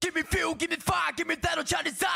Give me fuel, give me fire, give me that on Chinese desire.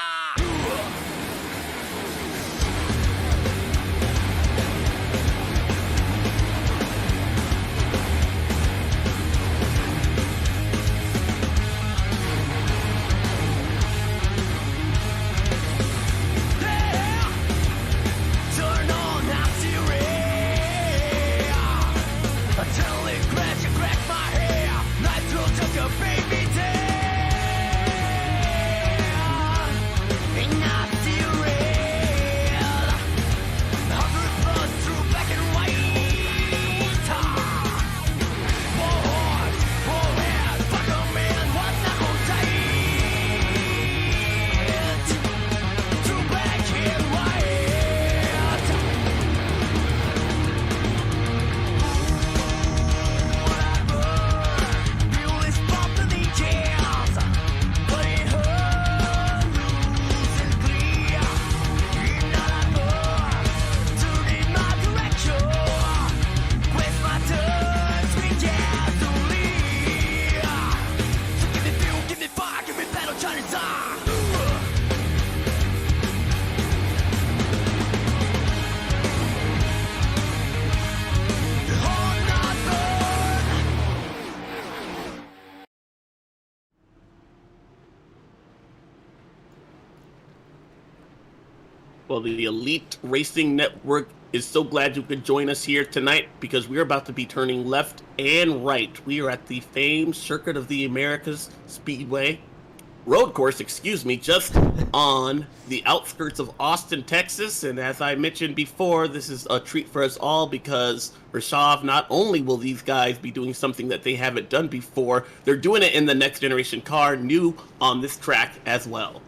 Well, the Elite Racing Network is so glad you could join us here tonight because we're about to be turning left and right. We are at the famed Circuit of the Americas Speedway road course, just on the outskirts of Austin, Texas. And as I mentioned before, this is a treat for us all because Rashav, not only will these guys be doing something that they haven't done before, they're doing it in the next generation car, new on this track as well.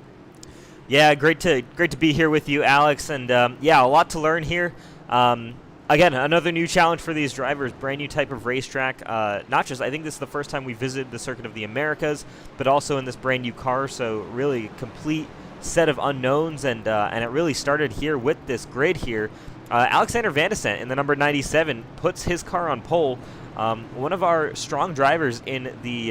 Yeah, great to be here with you, Alex, and yeah, a lot to learn here. Again, another new challenge for these drivers, brand new type of racetrack. Not just, I think this is the first time we visited the Circuit of the Americas, but also in this brand new car, so really complete set of unknowns, and it really started here with this grid here. Alexander Van de Sant in the number 97 puts his car on pole. One of our strong drivers in the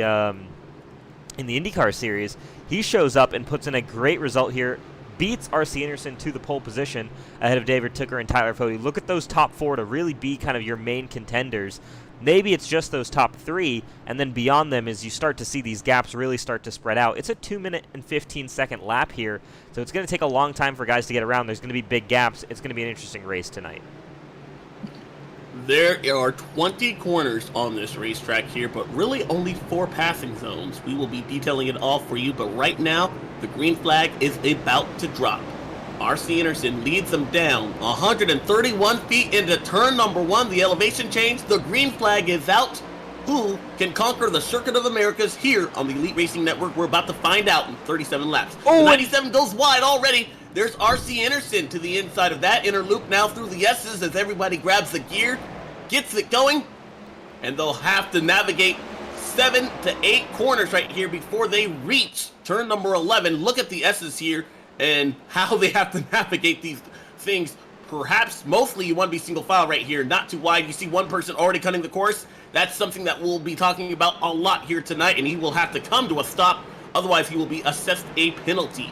IndyCar series. He shows up and puts in a great result here, beats R.C. Anderson to the pole position ahead of David Tooker and Tyler Fode. Look at those top four to really be kind of your main contenders. Maybe it's just those top three, and then beyond them as you start to see these gaps really start to spread out. It's a 2-minute and 15-second lap here, so it's going to take a long time for guys to get around. There's going to be big gaps. It's going to be an interesting race tonight. There are 20 corners on this racetrack here, but really only 4 passing zones. We will be detailing it all for you, but right now, the green flag is about to drop. R.C. Anderson leads them down 131 feet into turn number 1. The elevation change, the green flag is out. Who can conquer the Circuit of Americas here on the Elite Racing Network? We're about to find out in 37 laps. The 97 goes wide already. There's R.C. Anderson to the inside of that inner loop now through the S's as everybody grabs the gear, gets it going, and they'll have to navigate 7 to 8 corners right here before they reach turn number 11. Look at the S's here and how they have to navigate these things. Perhaps mostly you want to be single file right here, not too wide. You see one person already cutting the course. That's something that we'll be talking about a lot here tonight, and he will have to come to a stop. Otherwise, he will be assessed a penalty.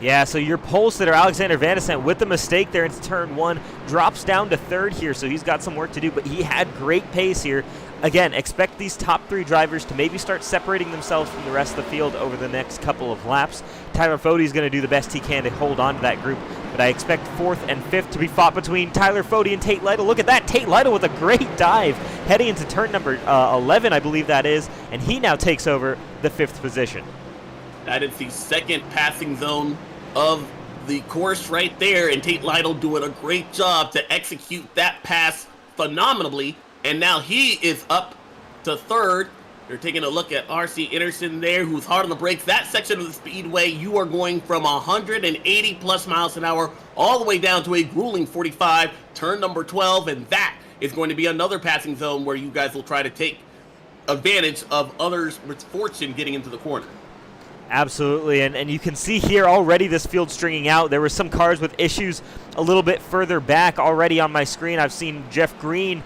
Yeah, so your pole sitter, Alexander Van de Sant, with the mistake there into turn 1, drops down to 3rd here, so he's got some work to do, but he had great pace here. Again, expect these top 3 drivers to maybe start separating themselves from the rest of the field over the next couple of laps. Tyler Fode is going to do the best he can to hold on to that group, but I expect 4th and 5th to be fought between Tyler Fode and Tate Lytle. Look at that, Tate Lytle with a great dive, heading into turn number 11, I believe that is, and he now takes over the 5th position. That is the second passing zone of the course right there, and Tate Lytle doing a great job to execute that pass phenomenally, and now he is up to 3rd. They're taking a look at R.C. Anderson there, who's hard on the brakes. That section of the speedway, you are going from 180 plus miles an hour all the way down to a grueling 45, turn number 12, and that is going to be another passing zone where you guys will try to take advantage of others' misfortune getting into the corner. Absolutely, and you can see here already this field stringing out. There were some cars with issues a little bit further back already on my screen. I've seen Jeff Green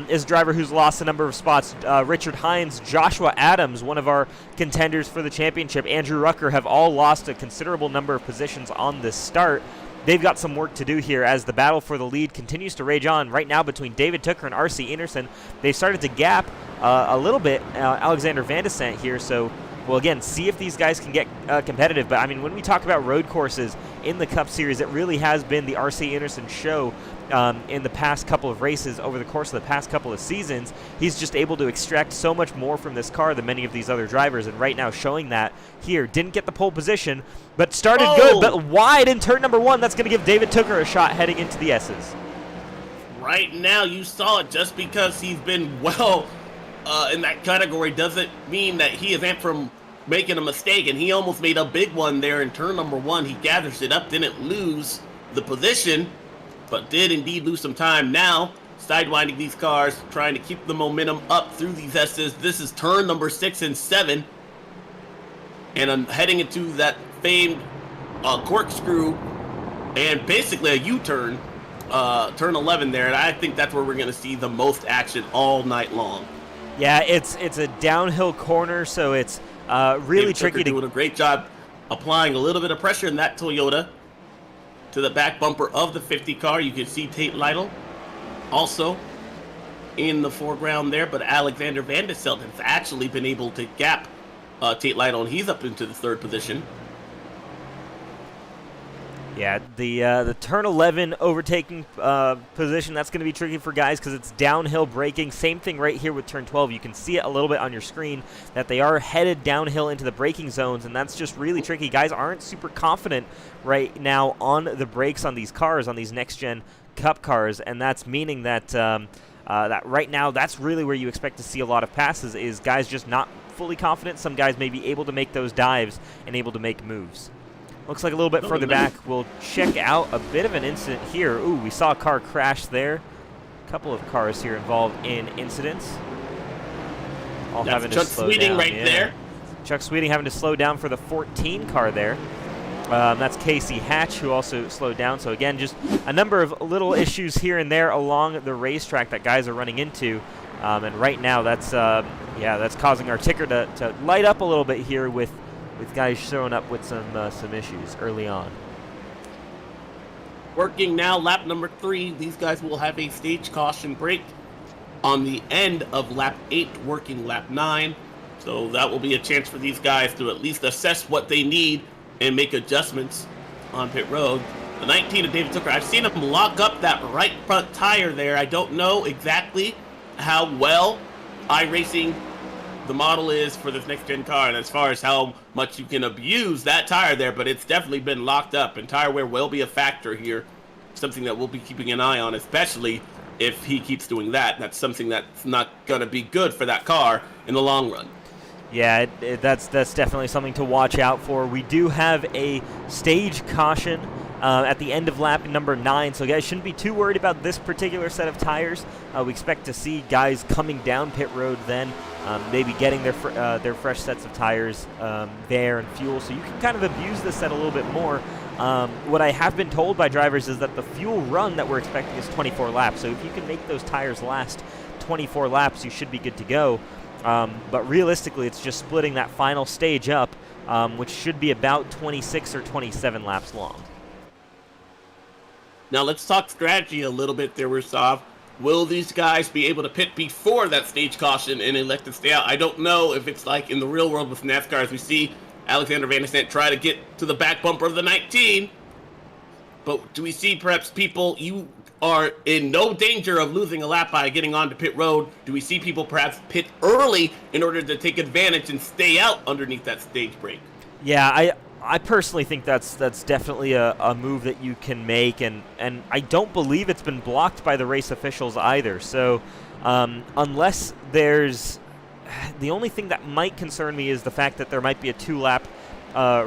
is a driver who's lost a number of spots. Richard Hines, Joshua Adams, one of our contenders for the championship, Andrew Rucker have all lost a considerable number of positions on this start. They've got some work to do here as the battle for the lead continues to rage on right now between David Tooker and R.C. Anderson. They've started to gap a little bit Alexander Van de Sant here, so we'll again see if these guys can get competitive. But I mean, when we talk about road courses in the Cup Series, it really has been the R.C. Anderson show in the past couple of races over the course of the past couple of seasons. He's just able to extract so much more from this car than many of these other drivers, and right now showing that here. Didn't get the pole position, but started good, but wide in turn number 1. That's going to give David Tooker a shot heading into the S's. Right now, you saw it. Just because he's been well in that category doesn't mean that he is amped from making a mistake, and he almost made a big one there in turn number 1. He gathers it up, didn't lose the position, but did indeed lose some time. Now, sidewinding these cars, trying to keep the momentum up through these S's. This is turn number 6 and 7, and I'm heading into that famed corkscrew and basically a U-turn, turn 11 there, and I think that's where we're going to see the most action all night long. Yeah, it's a downhill corner, so it's really tricky to... doing a great job applying a little bit of pressure in that Toyota to the back bumper of the 50 car. You can see Tate Lytle also in the foreground there, but Alexander Van de Sant has actually been able to gap Tate Lytle, and he's up into the 3rd position. Yeah, the turn 11 overtaking position, that's going to be tricky for guys because it's downhill braking. Same thing right here with turn 12. You can see it a little bit on your screen that they are headed downhill into the braking zones, and that's just really tricky. Guys aren't super confident right now on the brakes on these cars, on these next-gen Cup cars, and that's meaning that that right now that's really where you expect to see a lot of passes, is guys just not fully confident. Some guys may be able to make those dives and able to make moves. Looks like a little bit further back. We'll check out a bit of an incident here. Ooh, we saw a car crash there. A couple of cars here involved in incidents. All that's having Chuck to slow Sweeting down. right there. Chuck Sweeting having to slow down for the 14 car there. That's Casey Hatch, who also slowed down. So again, just a number of little issues here and there along the racetrack that guys are running into. And right now, that's causing our ticker to light up a little bit here with guys showing up with some issues early on. Working now, lap number 3. These guys will have a stage caution break on the end of lap 8, working lap 9. So that will be a chance for these guys to at least assess what they need and make adjustments on pit road. The 19 of David Tooker, I've seen him lock up that right front tire there. I don't know exactly how well iRacing the model is for this next gen car, and as far as how much you can abuse that tire there, but it's definitely been locked up, and tire wear will be a factor here, something that we'll be keeping an eye on, especially if he keeps doing that. That's something that's not going to be good for that car in the long run. Yeah, that's definitely something to watch out for. We do have a stage caution at the end of lap number 9, so guys shouldn't be too worried about this particular set of tires. We expect to see guys coming down pit road then, maybe getting their fresh sets of tires there and fuel, so you can kind of abuse this set a little bit more. What I have been told by drivers is that the fuel run that we're expecting is 24 laps, so if you can make those tires last 24 laps, you should be good to go. But realistically, it's just splitting that final stage up, which should be about 26 or 27 laps long. Now let's talk strategy a little bit there, Rusov. Will these guys be able to pit before that stage caution and elect to stay out? I don't know if it's like in the real world with NASCAR, as we see Alexander Van de Sant try to get to the back bumper of the 19. But do we see perhaps people, you are in no danger of losing a lap by getting onto pit road? Do we see people perhaps pit early in order to take advantage and stay out underneath that stage break? Yeah, I personally think that's definitely a move that you can make, and I don't believe it's been blocked by the race officials either. So unless there's... The only thing that might concern me is the fact that there might be a 2-lap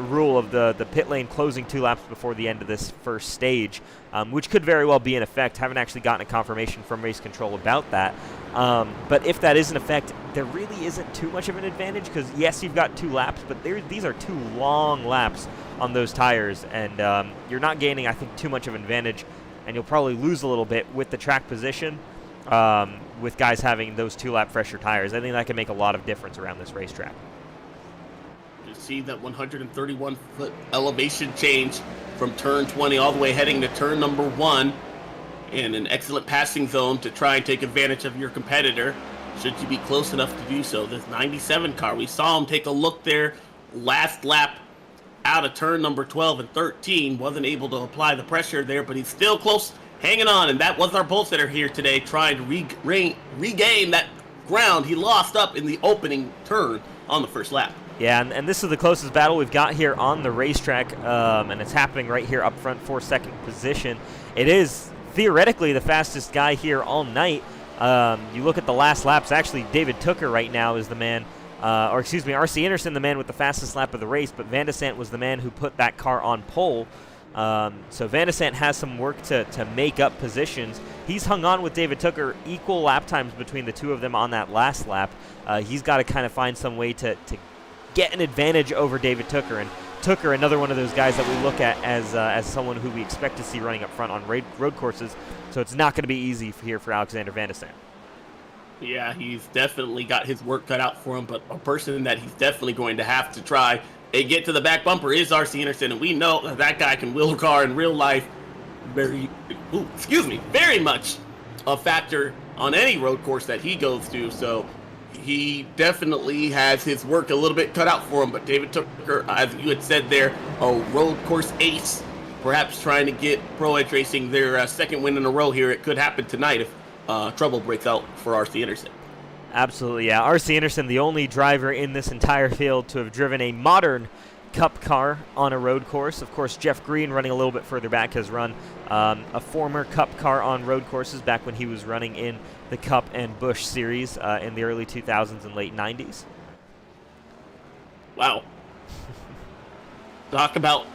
rule of the pit lane closing 2 laps before the end of this first stage, which could very well be in effect. Haven't actually gotten a confirmation from race control about that. But if that is in effect, there really isn't too much of an advantage because, yes, you've got 2 laps, but these are 2 long laps on those tires, and you're not gaining, I think, too much of an advantage, and you'll probably lose a little bit with the track position. with guys having those 2-lap fresher tires. I think that can make a lot of difference around this racetrack. You see that 131-foot elevation change from turn 20 all the way heading to turn number 1, and an excellent passing zone to try and take advantage of your competitor should you be close enough to do so. This 97 car, we saw him take a look there last lap out of turn number 12 and 13, wasn't able to apply the pressure there, but he's still close, hanging on, and that was our pole sitter here today, trying to regain that ground he lost up in the opening turn on the first lap. Yeah, and this is the closest battle we've got here on the racetrack, and it's happening right here up front for second position. It is theoretically the fastest guy here all night. You look at the last laps, actually David Tooker right now is the man, R.C. Anderson, the man with the fastest lap of the race, but Van de Sant was the man who put that car on pole. So Van de Sant has some work to make up positions. He's hung on with David Tooker, equal lap times between the two of them on that last lap. He's got to kind of find some way to get an advantage over David Tooker. And Tooker, another one of those guys that we look at as someone who we expect to see running up front on road courses. So it's not going to be easy here for Alexander Van de Sant. Yeah, he's definitely got his work cut out for him, but a person that he's definitely going to have to try and get to the back bumper is R.C. Anderson, and we know that guy can wheel a car in real life. Very much a factor on any road course that he goes to, so he definitely has his work a little bit cut out for him. But David Tooker, as you had said there, a road course ace, perhaps trying to get Pro Edge Racing their second win in a row here. It could happen tonight if trouble breaks out for R.C. Anderson. Absolutely, yeah. R.C. Anderson, the only driver in this entire field to have driven a modern Cup car on a road course. Of course, Jeff Green, running a little bit further back, has run a former Cup car on road courses back when he was running in the Cup and Busch series in the early 2000s and late 90s. Wow. Talk about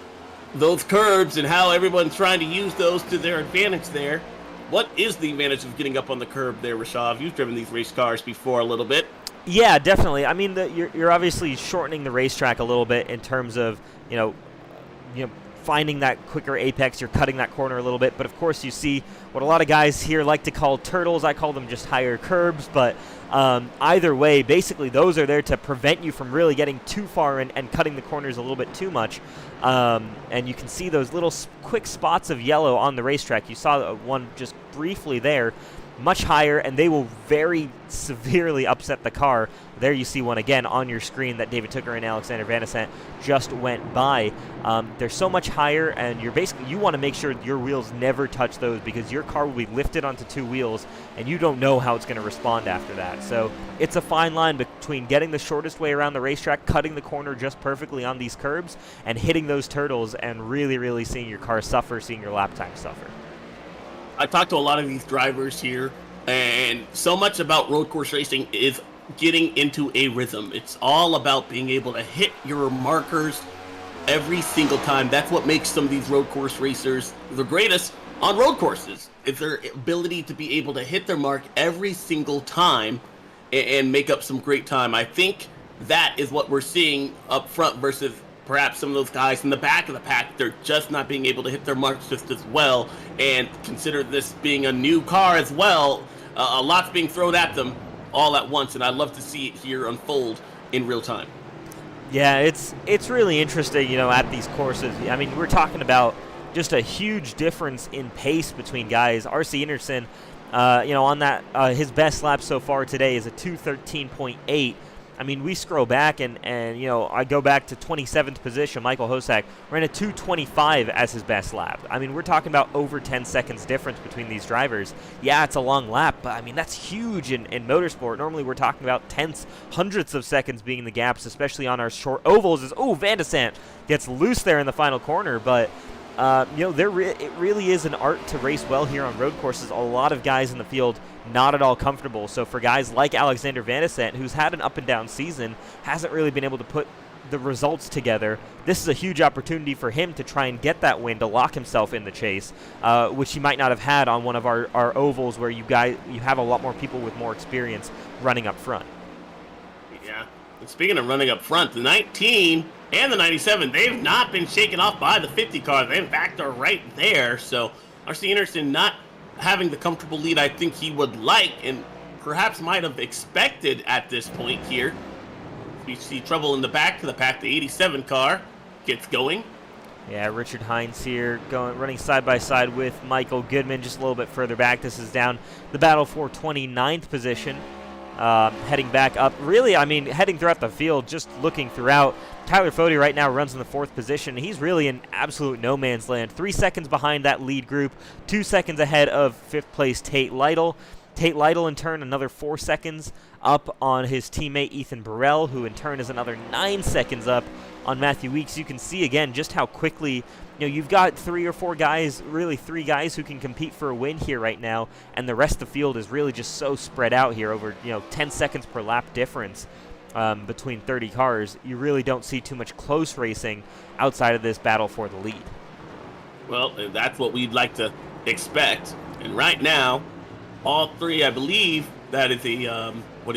those curbs and how everyone's trying to use those to their advantage there. What is the advantage of getting up on the curb there, Rashav? You've driven these race cars before a little bit. Yeah, definitely. I mean, you're obviously shortening the racetrack a little bit in terms of, you know, finding that quicker apex. You're cutting that corner a little bit. But, of course, you see what a lot of guys here like to call turtles. I call them just higher curbs. But either way, basically, those are there to prevent you from really getting too far and cutting the corners a little bit too much. And you can see those little quick spots of yellow on the racetrack. You saw one just briefly there. Much higher, and they will very severely upset the car. There you see one again on your screen that David Tooker and Alexander Van de Sant just went by. They're so much higher, and you want to make sure your wheels never touch those, because your car will be lifted onto two wheels, and you don't know how it's going to respond after that. So it's a fine line between getting the shortest way around the racetrack, cutting the corner just perfectly on these curbs, and hitting those turtles and really, really seeing your car suffer, seeing your lap time suffer. I talked to a lot of these drivers here, and so much about road course racing is getting into a rhythm. It's all about being able to hit your markers every single time. That's what makes some of these road course racers the greatest on road courses, is their ability to be able to hit their mark every single time and make up some great time. I think that is what we're seeing up front versus perhaps some of those guys in the back of the pack. They're just not being able to hit their marks just as well. And consider this being a new car as well. A lot's being thrown at them all at once, and I'd love to see it here unfold in real time. Yeah, it's really interesting, at these courses. I mean, we're talking about just a huge difference in pace between guys. R.C. Anderson, on that, his best lap so far today is a 2:13.8. I mean, we scroll back and I go back to 27th position. Michael Hosak ran a 2:25 as his best lap. I mean, we're talking about over 10 seconds difference between these drivers. Yeah, it's a long lap, but I mean, that's huge in motorsport. Normally, we're talking about tenths, hundredths of seconds being the gaps, especially on our short ovals. Van de Sant gets loose there in the final corner, but it really is an art to race well here on road courses. A lot of guys in the field not at all comfortable. So for guys like Alexander Van de Sant, who's had an up and down season, hasn't really been able to put the results together, this is a huge opportunity for him to try and get that win, to lock himself in the chase, which he might not have had on one of our ovals where you have a lot more people with more experience running up front. Yeah. And speaking of running up front, the 19 and the 97, they've not been shaken off by the 50 cars. They, in fact, are right there. So R.C. Anderson not having the comfortable lead I think he would like and perhaps might have expected at this point here. We see trouble in the back. The 87 car gets going. Yeah, Richard Hines here running side by side with Michael Goodman just a little bit further back. This is down the battle for 29th position. Heading back up. Really, I mean, heading throughout the field, just looking throughout. Tyler Fody right now runs in the 4th position. He's really in absolute no man's land. 3 seconds behind that lead group. 2 seconds ahead of 5th place Tate Lytle. Tate Lytle, in turn, another 4 seconds up on his teammate Ethan Burrell, who in turn is another 9 seconds up on Matthew Weeks. You can see, again, just how quickly, you've got 3 or 4 guys, really 3 guys who can compete for a win here right now, and the rest of the field is really just so spread out here over, 10 seconds per lap difference between 30 cars. You really don't see too much close racing outside of this battle for the lead. Well, that's what we'd like to expect. And right now, all 3, I believe, that is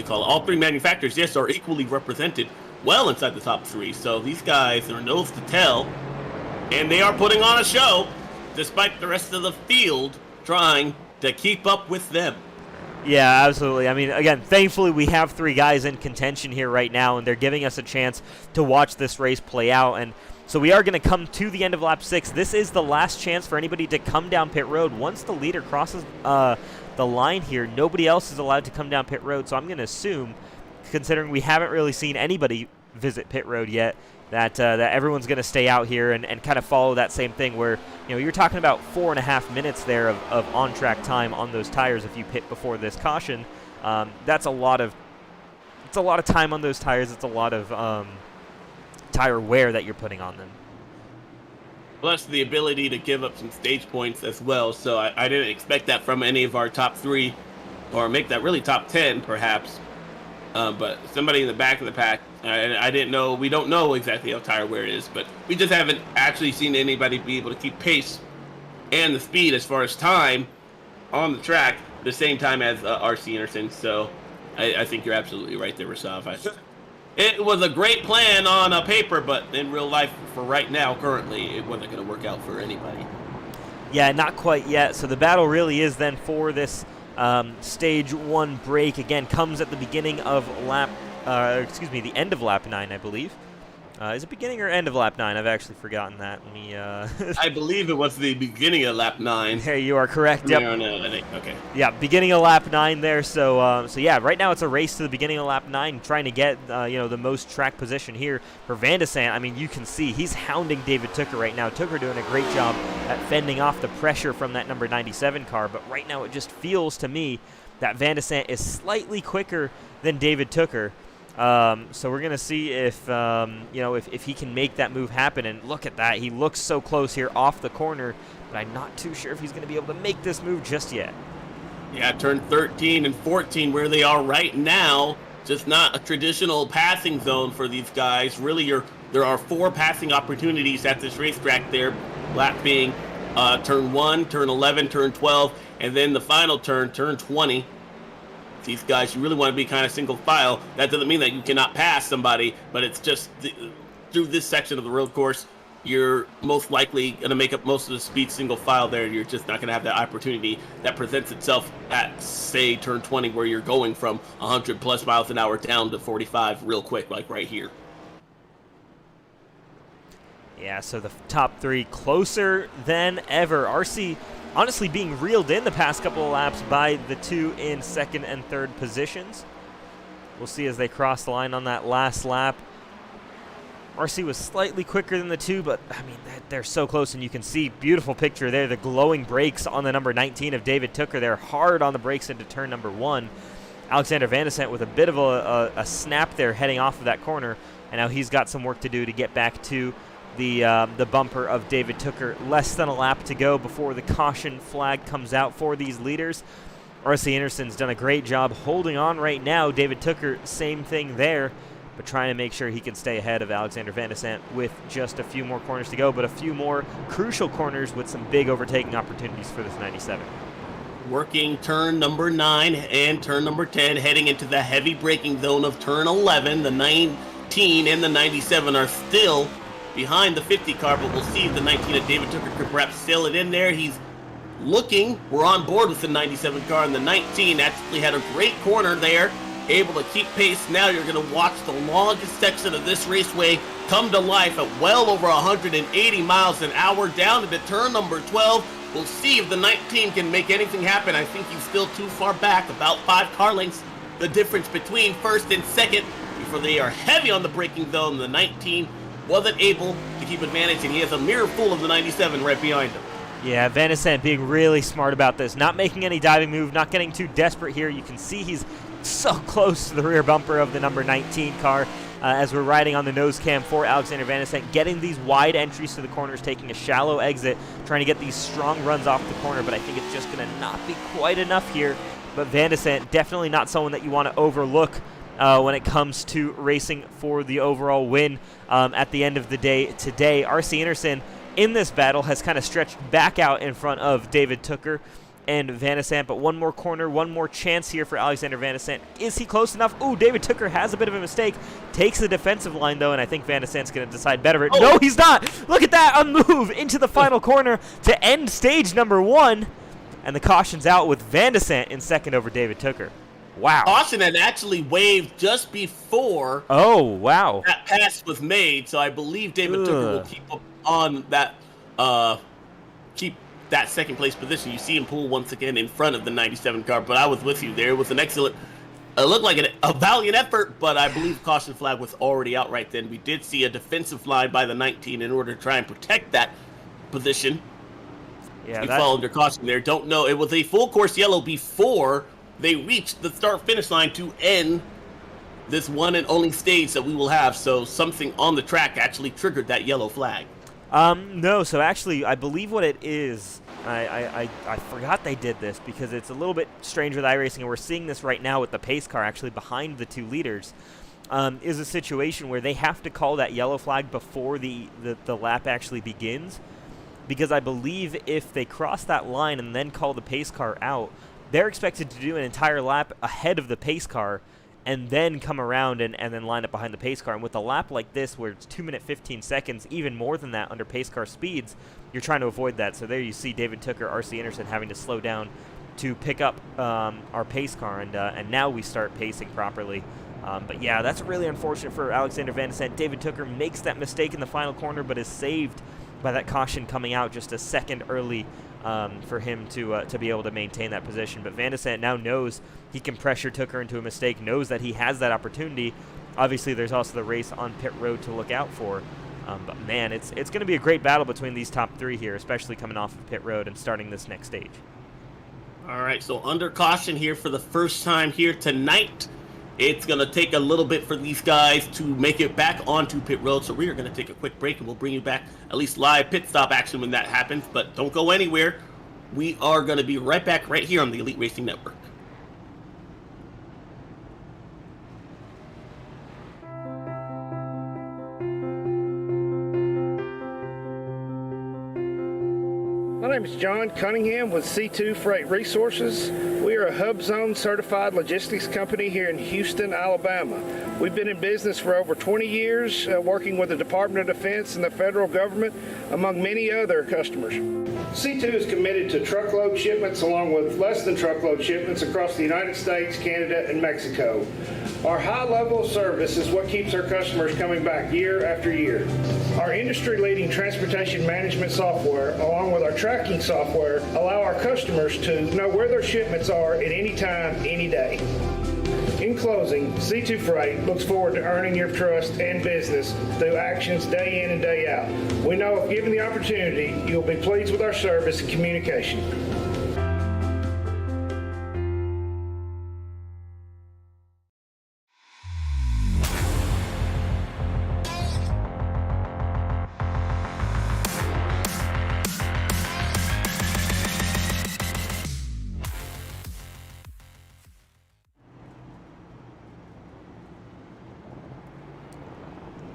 all 3 manufacturers, yes, are equally represented well inside the top 3. So these guys are nose to tail, and they are putting on a show despite the rest of the field trying to keep up with them. Yeah, absolutely. I mean, again, thankfully we have 3 guys in contention here right now, and they're giving us a chance to watch this race play out. And so we are going to come to the end of lap 6. This is the last chance for anybody to come down pit road. Once the leader crosses the line here, nobody else is allowed to come down pit road. So I'm going to assume, considering we haven't really seen anybody visit pit road yet, that everyone's going to stay out here and kind of follow that same thing where, you're talking about 4.5 minutes there of on-track time on those tires if you pit before this caution. That's a lot of time on those tires. It's a lot of tire wear that you're putting on them. Plus the ability to give up some stage points as well. So I didn't expect that from any of our top 3, or make that really top 10 perhaps. But somebody in the back of the pack, I didn't know. We don't know exactly how tire wear is, but we just haven't actually seen anybody be able to keep pace and the speed as far as time on the track the same time as RC Anderson. So I think you're absolutely right there, Rasav. It was a great plan on paper, but in real life, for right now, currently, it wasn't going to work out for anybody. Yeah, not quite yet. So the battle really is then for this stage 1 break. Again, comes at the beginning of the end of lap 9, I believe. Is it beginning or end of lap 9? I've actually forgotten that. Let me. I believe it was the beginning of lap 9. Hey, you are correct. Yep. No, I think. Okay. Yeah, beginning of lap 9 there. So yeah, right now it's a race to the beginning of lap 9, trying to get the most track position here for Van de Sant. I mean, you can see he's hounding David Tooker right now. Tooker doing a great job at fending off the pressure from that number 97 car, but right now it just feels to me that Van de Sant is slightly quicker than David Tooker. So we're going to see if he can make that move happen. And look at that. He looks so close here off the corner, but I'm not too sure if he's going to be able to make this move just yet. Yeah, turn 13 and 14 where they are right now. Just not a traditional passing zone for these guys. Really, there are 4 passing opportunities at this racetrack there. Lap being turn 1, turn 11, turn 12, and then the final turn 20. These guys, you really want to be kind of single file. That doesn't mean that you cannot pass somebody, but it's just through this section of the road course, you're most likely going to make up most of the speed single file there. You're just not going to have that opportunity that presents itself at, say, turn 20, where you're going from 100 plus miles an hour down to 45 real quick, like right here. Yeah, so the top 3 closer than ever. RC honestly being reeled in the past couple of laps by the 2 in 2nd and 3rd positions. We'll see as they cross the line on that last lap. RC was slightly quicker than the 2, but I mean, they're so close, and you can see, beautiful picture there, the glowing brakes on the number 19 of David Tooker. They're hard on the brakes into turn number 1. Alexander Van de Sant with a bit of a snap there heading off of that corner, and now he's got some work to do to get back to the bumper of David Tooker. Less than a lap to go before the caution flag comes out for these leaders. RC Anderson's done a great job holding on right now. David Tooker, same thing there, but trying to make sure he can stay ahead of Alexander Van de Sant with just a few more corners to go, but a few more crucial corners with some big overtaking opportunities for this 97. Working turn number 9 and turn number 10, heading into the heavy braking zone of turn 11. The 19 and the 97 are still behind the 50 car, but we'll see if the 19 of David Tooker could perhaps sail it in there. He's we're on board with the 97 car, and the 19 actually had a great corner there, able to keep pace. Now you're going to watch the longest section of this raceway come to life at well over 180 miles an hour down into turn number 12. We'll see if the 19 can make anything happen. I think he's still too far back, about 5 car lengths, the difference between first and second, before they are heavy on the braking zone. The 19 wasn't able to keep advantage, and he has a mirror full of the 97 right behind him. Yeah, Van de Sant being really smart about this, not making any diving move, not getting too desperate here. You can see he's so close to the rear bumper of the number 19 car as we're riding on the nose cam for Alexander Van de Sant, getting these wide entries to the corners, taking a shallow exit, trying to get these strong runs off the corner, but I think it's just going to not be quite enough here. But Van de Sant, definitely not someone that you want to overlook when it comes to racing for the overall win at the end of the day today. R.C. Anderson in this battle has kind of stretched back out in front of David Tooker and Van de Sant, but one more corner, one more chance here for Alexander Van de Sant. Is he close enough? Ooh, David Tooker has a bit of a mistake, takes the defensive line though, and I think Van de Sant's going to decide better. Oh. No, he's not! Look at that, a move into the final corner to end stage number 1, and the caution's out with Van de Sant in second over David Tooker. Wow. Caution had actually waved just before that pass was made, so I believe David Tooker will keep up on that, keep that second place position. You see him pull once again in front of the 97 car, but I was with you there. It was an excellent, it looked like a valiant effort, but I believe caution flag was already out right then. We did see a defensive line by the 19 in order to try and protect that position. Yeah, we fall under caution there. Don't know. It was a full course yellow before they reached the start-finish line to end this one and only stage that we will have, so something on the track actually triggered that yellow flag. No, so actually, I believe what it is, I forgot they did this because it's a little bit strange with iRacing, and we're seeing this right now with the pace car actually behind the 2 leaders, is a situation where they have to call that yellow flag before the lap actually begins, because I believe if they cross that line and then call the pace car out, they're expected to do an entire lap ahead of the pace car and then come around and then line up behind the pace car. And with a lap like this where it's 2 minutes 15 seconds, even more than that under pace car speeds, you're trying to avoid that. So there you see David Tooker, R.C. Anderson having to slow down to pick up our pace car, and now we start pacing properly. But yeah, that's really unfortunate for Alexander Van de Sant. David Tooker makes that mistake in the final corner, but is saved by that caution coming out just a second early for him to be able to maintain that position. But Van de Sant now knows he can pressure Tooker into a mistake, knows that he has that opportunity. Obviously, there's also the race on pit road to look out for. But man, it's going to be a great battle between these top 3 here, especially coming off of pit road and starting this next stage. All right, so under caution here for the first time here tonight. It's going to take a little bit for these guys to make it back onto pit road, so we are going to take a quick break, and we'll bring you back at least live pit stop action when that happens. But don't go anywhere. We are going to be right back right here on the Elite Racing Network. My name is John Cunningham with C2 Freight Resources. We are a Hub Zone certified logistics company here in Houston, Alabama. We've been in business for over 20 years, working with the Department of Defense and the federal government, among many other customers. C2 is committed to truckload shipments along with less than truckload shipments across the United States, Canada, and Mexico. Our high level of service is what keeps our customers coming back year after year. Our industry-leading transportation management software, along with our tracking software, allow our customers to know where their shipments are at any time, any day. In closing, C2 Freight looks forward to earning your trust and business through actions day in and day out. We know if given the opportunity, you'll be pleased with our service and communication.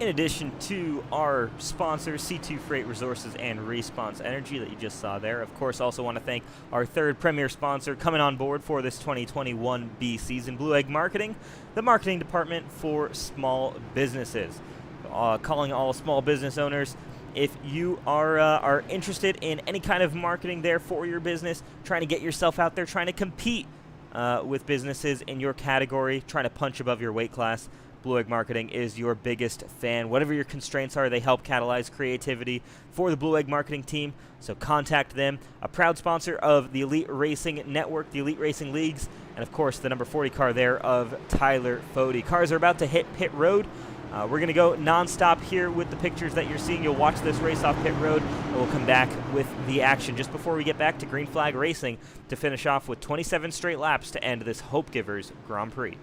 In addition to our sponsors, C2 Freight Resources and Response Energy that you just saw there. Of course, also want to thank our third premier sponsor coming on board for this 2021 B season, Blue Egg Marketing, the marketing department for small businesses. calling all small business owners. If you are interested in any kind of marketing there for your business, trying to get yourself out there, trying to compete with businesses in your category, trying to punch above your weight class, Blue Egg Marketing is your biggest fan. Whatever your constraints are, they help catalyze creativity for the Blue Egg Marketing team. So contact them. A proud sponsor of the Elite Racing Network, the Elite Racing Leagues, and of course the number 40 car there of Tyler Fody. Cars are about to hit pit road. We're going to go non-stop here with the pictures that you're seeing. You'll watch this race off pit road, and we'll come back with the action just before we get back to Green Flag Racing to finish off with 27 straight laps to end this Hopegivers Grand Prix.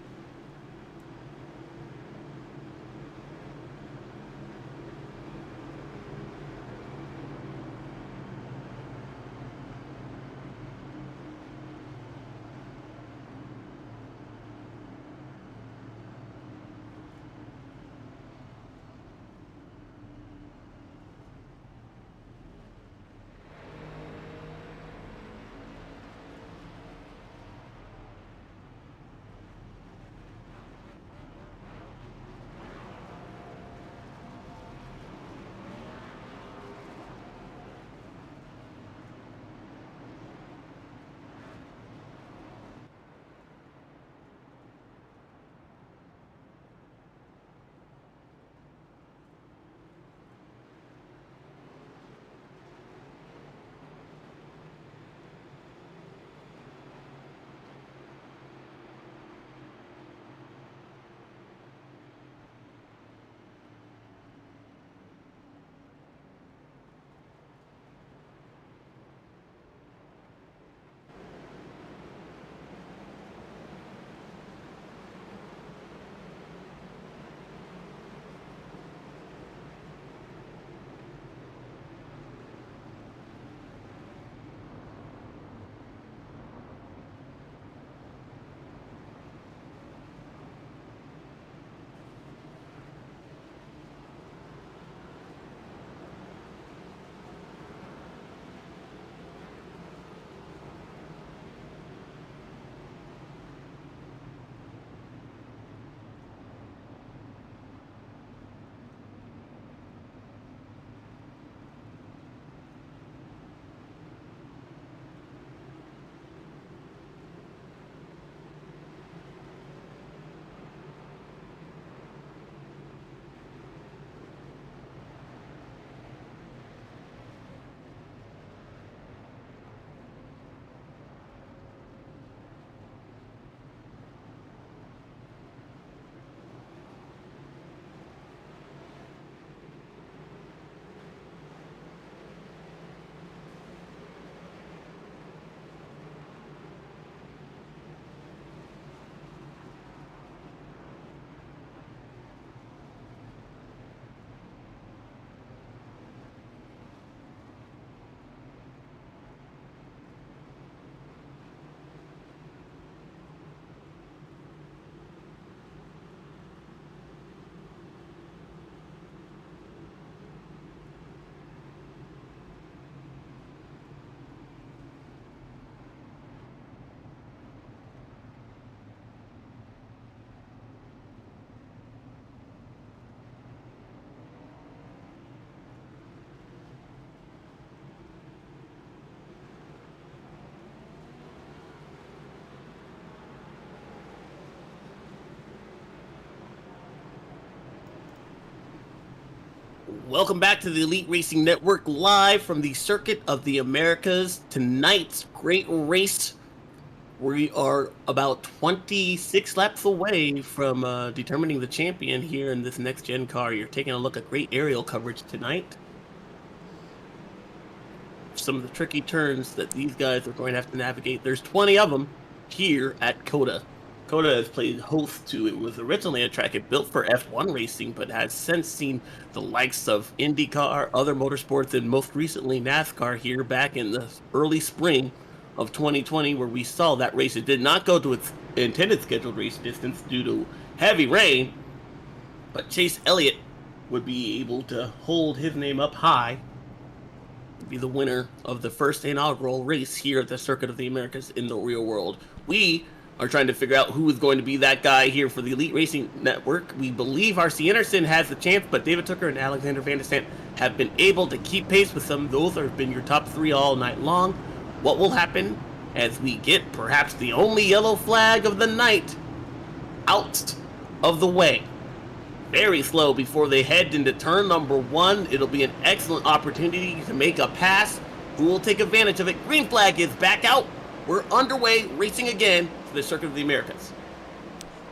Welcome back to the Elite Racing Network, live from the Circuit of the Americas. Tonight's great race. We are about 26 laps away from determining the champion here in this next-gen car. You're taking a look at great aerial coverage tonight. Some of the tricky turns that these guys are going to have to navigate. There's 20 of them here at COTA. COTA has played host to, it was originally a track built for F1 racing, but has since seen the likes of IndyCar, other motorsports, and most recently NASCAR here back in the early spring of 2020, where we saw that race. It did not go to its intended scheduled race distance due to heavy rain, but Chase Elliott would be able to hold his name up high, be the winner of the first inaugural race here at the Circuit of the Americas in the real world. We are trying to figure out who is going to be that guy here for the Elite Racing Network. We believe R.C. Anderson has the chance, but David Tucker and Alexander Van de Sant have been able to keep pace with some. Those have been your top three all night long. What will happen as we get perhaps the only yellow flag of the night out of the way? Very slow before they head into turn number 1. It'll be an excellent opportunity to make a pass. Who will take advantage of it? Green flag is back out. We're underway, racing again to the Circuit of the Americas.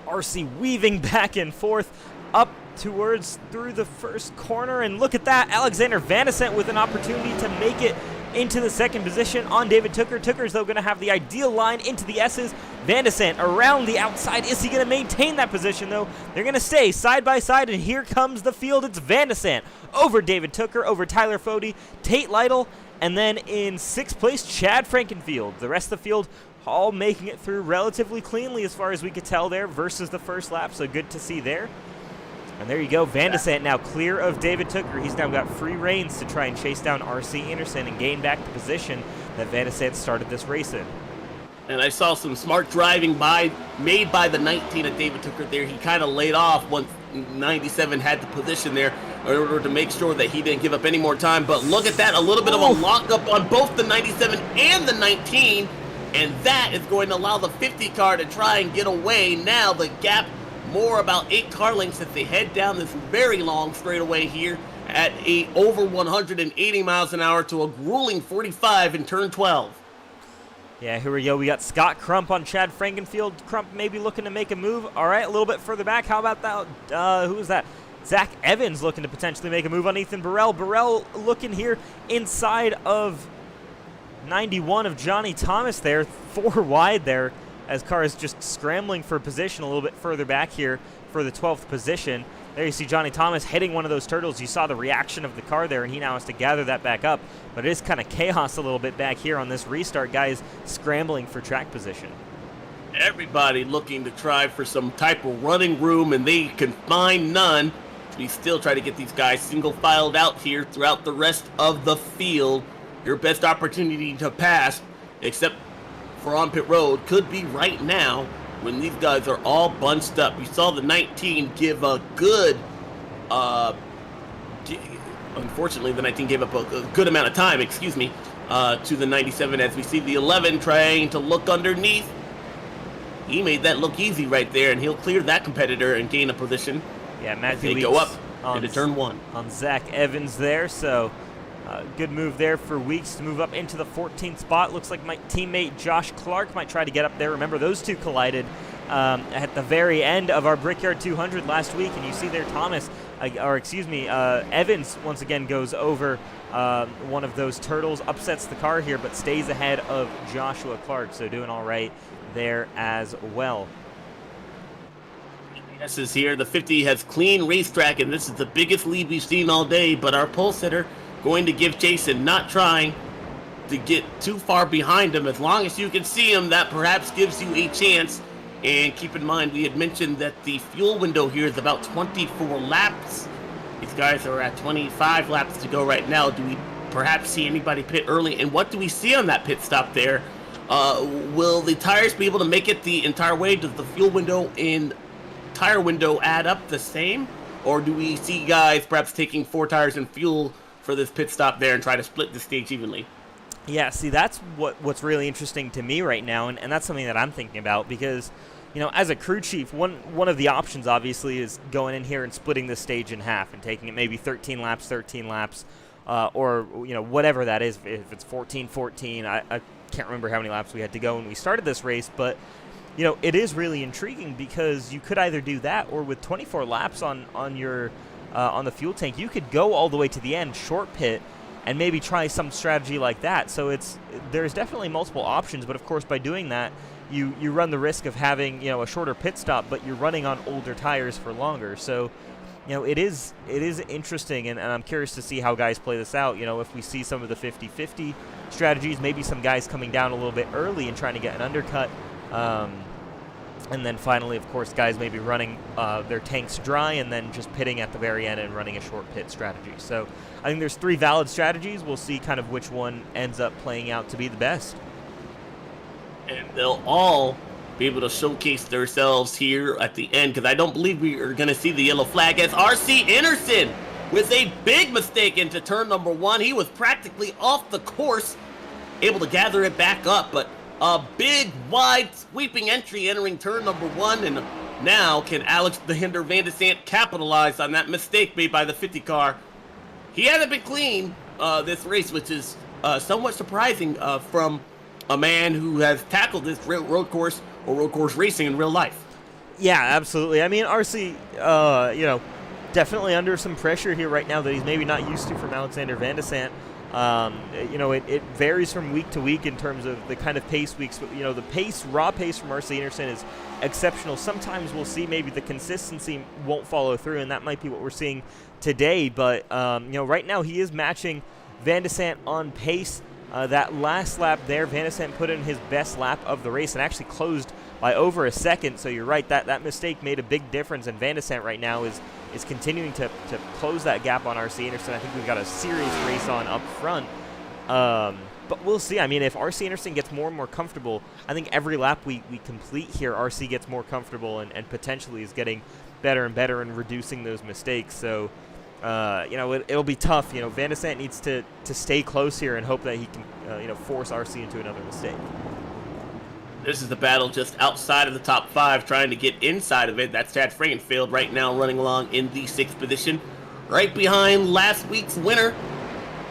RC weaving back and forth up towards through the first corner, and look at that, Alexander Van de Sant with an opportunity to make it into the second position on David Tucker. Tucker's though going to have the ideal line into the S's. Van de Sant around the outside. Is he going to maintain that position though? They're going to stay side by side, and here comes the field. It's Van de Sant over David Tucker, over Tyler Fode, Tate Lytle, and then in 6th place, Chad Frankenfield. The rest of the field all making it through relatively cleanly as far as we could tell there versus the first lap, so good to see there. And there you go, Van de Sant now clear of David Tucker. He's now got free reins to try and chase down R.C. Anderson and gain back the position that Van de Sant started this race in. And I saw some smart driving made by the 19 of David Tucker there. He kind of laid off once 97 had the position there in order to make sure that he didn't give up any more time. But look at that, a little bit of a lockup on both the 97 and the 19. And that is going to allow the 50 car to try and get away. Now the gap more about 8 car lengths as they head down this very long straightaway here at over 180 miles an hour to a grueling 45 in turn 12. Yeah, here we go. We got Scott Crump on Chad Frankenfield. Crump maybe looking to make a move. All right, a little bit further back. How about that? Who is that? Zach Evans looking to potentially make a move on Ethan Burrell. Burrell looking here inside of 91 of Johnny Thomas there. 4 wide there as car is just scrambling for position a little bit further back here for the 12th position. There you see Johnny Thomas hitting one of those turtles. You saw the reaction of the car there, and he now has to gather that back up. But it is kind of chaos a little bit back here on this restart. Guys scrambling for track position. Everybody looking to try for some type of running room, and they can find none. We still try to get these guys single filed out here throughout the rest of the field. Your best opportunity to pass, except for on pit road, could be right now when these guys are all bunched up. You saw the 19 give a good, unfortunately the 19 gave up a good amount of time, to the 97 as we see the 11 trying to look underneath. He made that look easy right there, and he'll clear that competitor and gain a position. Yeah, Matthew Weeks go up on, into turn 1. On Zach Evans there, so good move there for Weeks to move up into the 14th spot. Looks like my teammate Josh Clark might try to get up there. Remember, those two collided at the very end of our Brickyard 200 last week, and you see there Evans once again goes over one of those turtles, upsets the car here, but stays ahead of Joshua Clark, so doing all right there as well. Yes, is here. The 50 has clean racetrack, and this is the biggest lead we've seen all day, but our pole sitter going to give Jason, not trying to get too far behind him. As long as you can see him, that perhaps gives you a chance. And keep in mind, we had mentioned that the fuel window here is about 24 laps. These guys are at 25 laps to go right now. Do we perhaps see anybody pit early? And what do we see on that pit stop there? Will the tires be able to make it the entire way? Does the fuel window and tire window add up the same? Or do we see guys perhaps taking 4 tires and fuel for this pit stop there and try to split the stage evenly? Yeah, see, that's what's really interesting to me right now, and that's something that I'm thinking about because, you know, as a crew chief, one of the options obviously is going in here and splitting the stage in half and taking it maybe 13 laps, or, you know, whatever that is. If it's 14, I can't remember how many laps we had to go when we started this race, but, you know, it is really intriguing because you could either do that or with 24 laps on the fuel tank, you could go all the way to the end, short pit, and maybe try some strategy like that. So there's definitely multiple options, but of course by doing that, you run the risk of having, you know, a shorter pit stop, but you're running on older tires for longer. So, you know, it is interesting, and I'm curious to see how guys play this out. You know, if we see some of the 50-50 strategies, maybe some guys coming down a little bit early and trying to get an undercut. And then finally, of course, guys may be running their tanks dry and then just pitting at the very end and running a short pit strategy. So I think there's 3 valid strategies. We'll see kind of which one ends up playing out to be the best. And they'll all be able to showcase themselves here at the end, because I don't believe we are going to see the yellow flag as R.C. Anderson with a big mistake into turn number 1. He was practically off the course, able to gather it back up, but a big, wide, sweeping entry entering turn number 1, and now can Alex the Hinder Van de Sant capitalize on that mistake made by the 50 car. He hasn't been clean this race, which is somewhat surprising from a man who has tackled this road course or road course racing in real life. Yeah, absolutely. I mean, RC, definitely under some pressure here right now that he's maybe not used to from Alexander Van de Sant. It varies from week to week in terms of the kind of pace weeks. But, the pace, raw pace from R.C. Anderson is exceptional. Sometimes we'll see maybe the consistency won't follow through, and that might be what we're seeing today. But, right now he is matching Van de Sant on pace. That last lap there, Van de Sant put in his best lap of the race and actually closed by over a second. So you're right, that mistake made a big difference, and Van de Sant right now is continuing to close that gap on R.C. Anderson. I think we've got a serious race on up front. But we'll see. I mean, if R.C. Anderson gets more and more comfortable, I think every lap we complete here, R.C. gets more comfortable and potentially is getting better and better and reducing those mistakes. So, it'll be tough. Van de Sant needs to stay close here and hope that he can, force R.C. into another mistake. This is the battle just outside of the top 5, trying to get inside of it. That's Chad Frankenfield right now running along in the 6th position. Right behind last week's winner,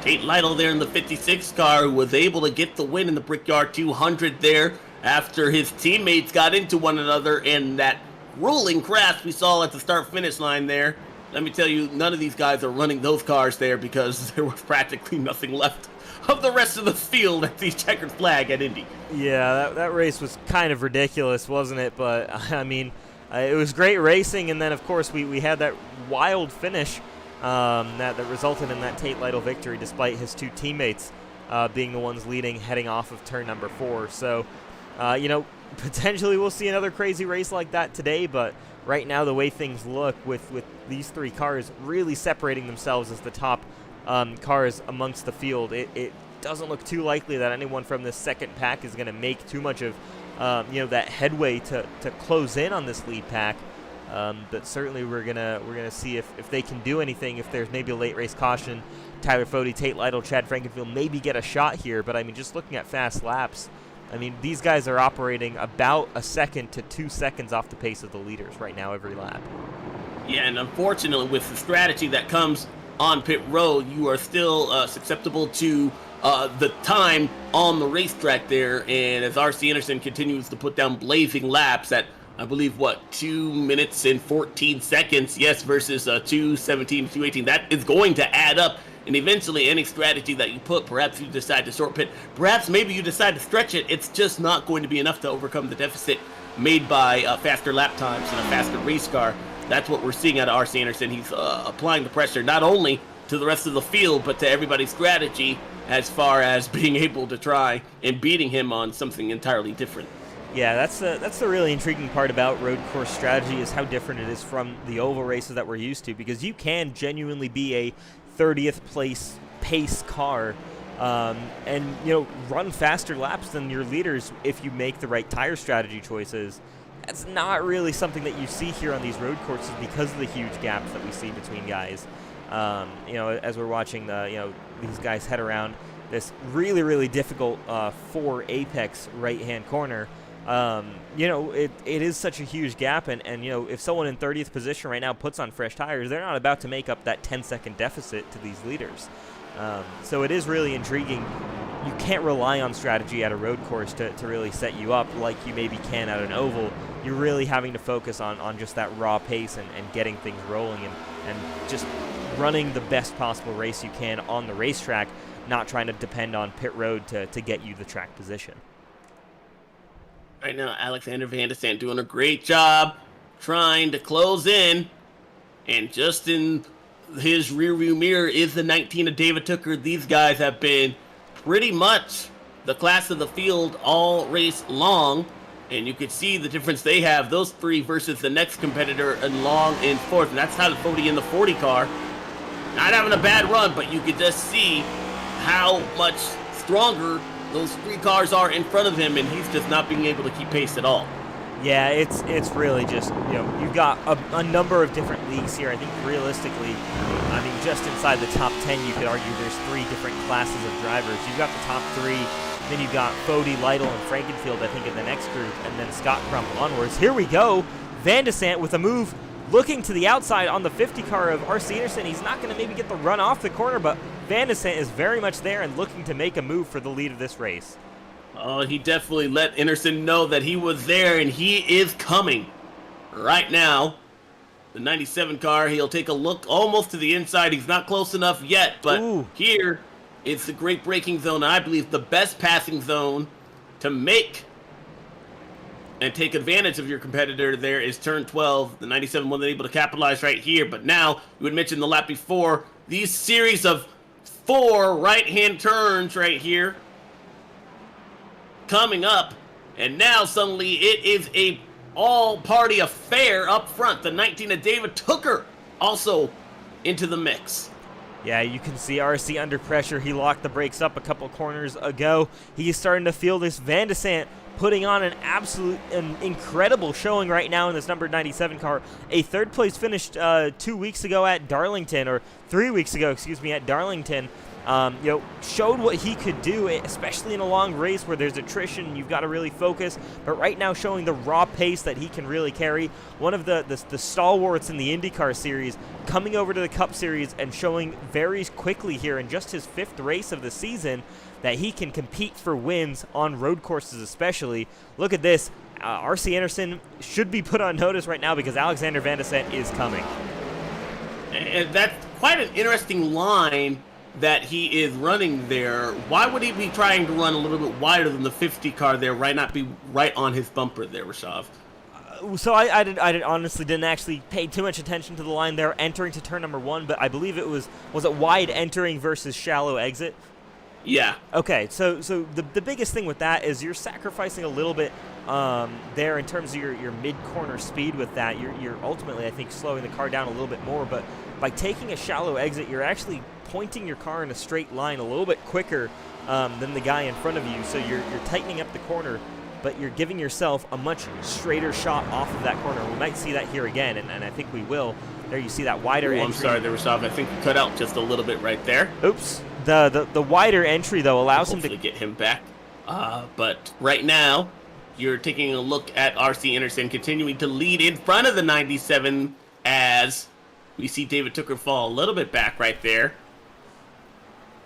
Tate Lytle there in the 56 car, who was able to get the win in the Brickyard 200 there after his teammates got into one another and that rolling crash we saw at the start-finish line there. Let me tell you, none of these guys are running those cars there because there was practically nothing left of the rest of the field at the checkered flag at Indy. Yeah, that race was kind of ridiculous, wasn't it? But, I mean, it was great racing, and then, of course, we had that wild finish that resulted in that Tate Lytle victory, despite his 2 teammates being the ones leading heading off of turn number 4. So, potentially we'll see another crazy race like that today, but right now the way things look with these 3 cars really separating themselves as the top cars amongst the field, it doesn't look too likely that anyone from this second pack is going to make too much of that headway to close in on this lead pack. But certainly we're gonna see if they can do anything. If there's maybe a late race caution, Tyler Fode, Tate Lytle, Chad Frankenfield maybe get a shot here. But I mean, just looking at fast laps, I mean, these guys are operating about a second to 2 seconds off the pace of the leaders right now every lap. Yeah, and unfortunately, with the strategy that comes on pit road, you are still susceptible to the time on the racetrack there. And as R.C. Anderson continues to put down blazing laps at, I believe, 2 minutes and 14 seconds, yes, versus 2:17, 2:18, that is going to add up. And eventually, any strategy that you put, perhaps you decide to short pit, perhaps maybe you decide to stretch it, it's just not going to be enough to overcome the deficit made by faster lap times and a faster race car. That's what we're seeing out of R.C. Anderson. He's applying the pressure not only to the rest of the field, but to everybody's strategy as far as being able to try and beating him on something entirely different. Yeah, that's the really intriguing part about road course strategy, is how different it is from the oval races that we're used to, because you can genuinely be a 30th place pace car and run faster laps than your leaders if you make the right tire strategy choices. That's not really something that you see here on these road courses because of the huge gaps that we see between guys. As we're watching these guys head around this really, really difficult 4 apex right-hand corner. It is such a huge gap, and if someone in 30th position right now puts on fresh tires, they're not about to make up that 10-second deficit to these leaders. So it is really intriguing. You can't rely on strategy at a road course to really set you up like you maybe can at an oval. You're really having to focus on just that raw pace and getting things rolling and just running the best possible race you can on the racetrack, not trying to depend on pit road to get you the track position. Right now, Alexander Van de Sant doing a great job trying to close in. And just in his rearview mirror is the 19 of David Tooker. These guys have been pretty much the class of the field all race long. And you can see the difference they have, those 3 versus the next competitor in long in 4th. And that's Tyler Fode in the 40 car. Not having a bad run, but you could just see how much stronger those 3 cars are in front of him, and he's just not being able to keep pace at all. Yeah, it's really just, you've got a number of different leagues here. I think realistically, I mean, just inside the top 10, you could argue there's 3 different classes of drivers. You've got the top 3, then you've got Fody, Lytle, and Frankenfield, I think, in the next group, and then Scott Crump onwards. Here we go. Van de Sant with a move, looking to the outside on the 50 car of R.C. Anderson. He's not going to maybe get the run off the corner, but Van de Sant is very much there and looking to make a move for the lead of this race. Oh, he definitely let Anderson know that he was there, and he is coming. Right now, the 97 car, he'll take a look almost to the inside. He's not close enough yet, but here, it's the great braking zone. I believe the best passing zone to make and take advantage of your competitor there is turn 12. The 97 wasn't able to capitalize right here, but now, you had mentioned the lap before, these series of 4 right-hand turns right here coming up, and now suddenly it is a all-party affair up front. The 19 of David Tooker also into the mix. Yeah, you can see RC under pressure. He locked the brakes up a couple corners ago. He's starting to feel this. Van de Sant putting on an incredible showing right now in this number 97 car. A 3rd place finished 2 weeks ago at Darlington, or 3 weeks ago, excuse me, at Darlington. Showed what he could do, especially in a long race where there's attrition. You've got to really focus. But right now, showing the raw pace that he can really carry. One of the stalwarts in the IndyCar series, coming over to the Cup Series and showing very quickly here in just his 5th race of the season that he can compete for wins on road courses, especially. Look at this. R.C. Anderson should be put on notice right now because Alexander Van de Sant is coming. And that's quite an interesting line that he is running there. Why would he be trying to run a little bit wider than the 50 car there? Why not be right on his bumper there, Rashav? So I honestly didn't actually pay too much attention to the line there entering to turn number 1, but I believe it was it wide entering versus shallow exit? Yeah. Okay, so the biggest thing with that is you're sacrificing a little bit there in terms of your mid-corner speed with that. You're ultimately, I think, slowing the car down a little bit more, but by taking a shallow exit, you're actually pointing your car in a straight line a little bit quicker than the guy in front of you. So you're tightening up the corner, but you're giving yourself a much straighter shot off of that corner. We might see that here again, and I think we will. There you see that wider entry. I'm sorry there, Rashav. I think you cut out just a little bit right there. Oops. The wider entry, though, allows him to get him back. But right now, you're taking a look at R.C. Anderson continuing to lead in front of the 97 as we see David Tooker fall a little bit back right there.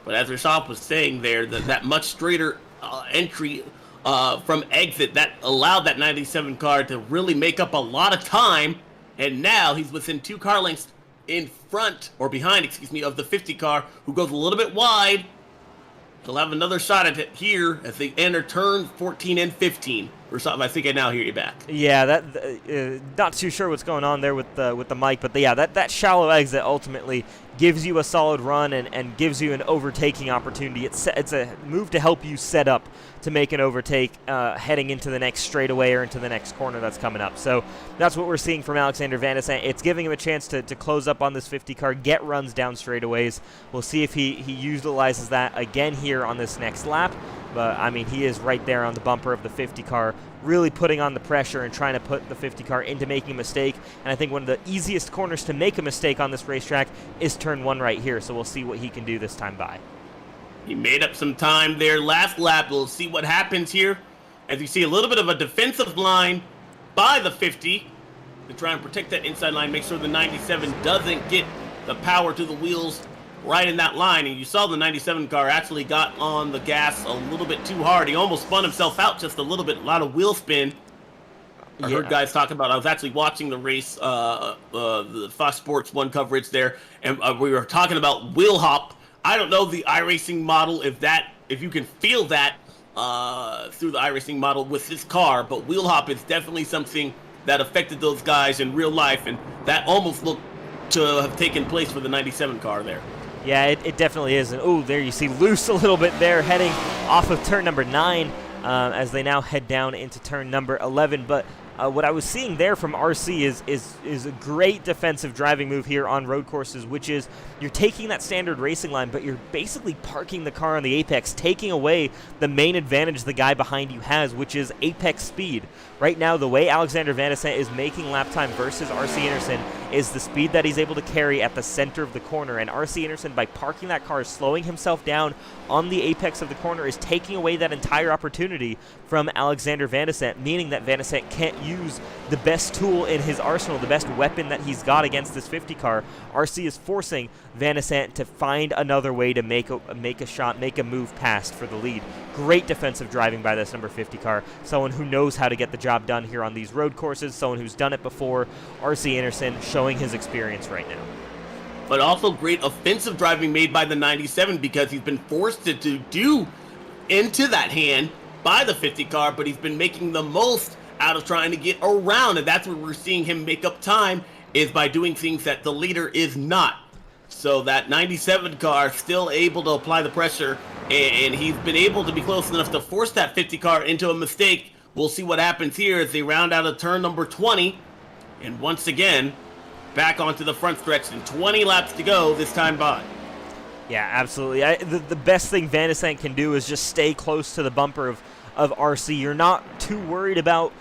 But as Rashav was saying there, that much straighter entry from exit, that allowed that 97 car to really make up a lot of time. And now he's within 2 car lengths in front, or behind, excuse me, of the 50 car, who goes a little bit wide. He'll have another shot at it here as they enter turn 14 and 15. Rashav, I think I now hear you back. Yeah, not too sure what's going on there with the mic, but yeah, that shallow exit ultimately gives you a solid run and gives you an overtaking opportunity. It's a move to help you set up to make an overtake heading into the next straightaway or into the next corner that's coming up. So that's what we're seeing from Alexander Van de Sant. It's giving him a chance to close up on this 50 car, get runs down straightaways. We'll see if he utilizes that again here on this next lap. But, I mean, he is right there on the bumper of the 50 car, really putting on the pressure and trying to put the 50 car into making a mistake. And I think one of the easiest corners to make a mistake on this racetrack is turn 1 right here. So we'll see what he can do this time by. He made up some time there last lap. We'll see what happens here. As you see a little bit of a defensive line by the 50 to try and protect that inside line, make sure the 97 doesn't get the power to the wheels right in that line. And you saw the 97 car actually got on the gas a little bit too hard. He almost spun himself out just a little bit, a lot of wheel spin. I heard guys talking about, I was actually watching the race, the Fox Sports 1 coverage there, and we were talking about wheel hop. I don't know the iRacing model, if you can feel that through the iRacing model with this car, but wheel hop is definitely something that affected those guys in real life, and that almost looked to have taken place for the 97 car there. Yeah, it definitely is. And, oh, there you see loose a little bit there, heading off of turn number 9 as they now head down into turn number 11. But what I was seeing there from RC is a great defensive driving move here on road courses, which is you're taking that standard racing line, but you're basically parking the car on the apex, taking away the main advantage the guy behind you has, which is apex speed. Right now, the way Alexander Van de Sande is making lap time versus RC Anderson is the speed that he's able to carry at the center of the corner, and RC Anderson, by parking that car, slowing himself down on the apex of the corner, is taking away that entire opportunity from Alexander Van de Sande, meaning that Van de Sande can't use the best tool in his arsenal, the best weapon that he's got against this 50 car. RC is forcing Van de Sande to find another way to make a shot, make a move past for the lead. Great defensive driving by this number 50 car. Someone who knows how to get the job done here on these road courses, someone who's done it before. RC Anderson showing his experience right now. But also great offensive driving made by the 97, because he's been forced to do into that hand by the 50 car, but he's been making the most out of trying to get around, and that's where we're seeing him make up time, is by doing things that the leader is not. So that 97 car still able to apply the pressure, and he's been able to be close enough to force that 50 car into a mistake. We'll see what happens here as they round out of turn number 20, and once again, back onto the front stretch, and 20 laps to go this time by. Yeah, absolutely. The best thing Van de Sande can do is just stay close to the bumper of RC. You're not too worried about,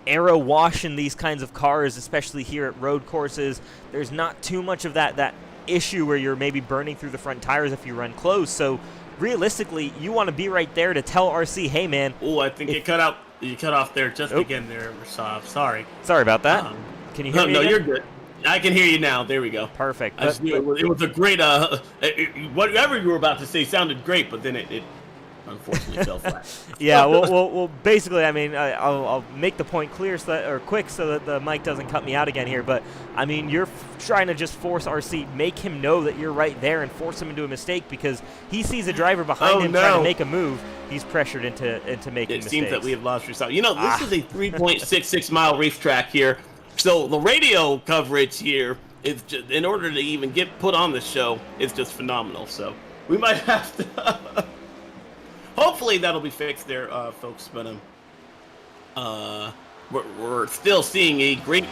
aero wash in these kinds of cars, especially here at road courses. There's not too much of that issue where you're maybe burning through the front tires if you run close. So realistically, you want to be right there to tell RC, hey man. Oh, I think you cut off there just again there, Rashav. Sorry. Sorry about that. Can you hear me? No, again? you're good. I can hear you now. There we go. Perfect. It was a great, whatever you were about to say sounded great, but then it unfortunately fell flat. Yeah, well, basically, I mean, I'll make the point clear quick so that the mic doesn't cut me out again here. But I mean, you're trying to just force RC, make him know that you're right there, and force him into a mistake, because he sees a driver behind him trying to make a move. He's pressured into making mistakes. It seems that we have lost yourself. This is a 3.66 mile racetrack here. So the radio coverage here is just, in order to even get put on the show, it's just phenomenal. So we might have to. Hopefully that'll be fixed there, folks. But we're still seeing a great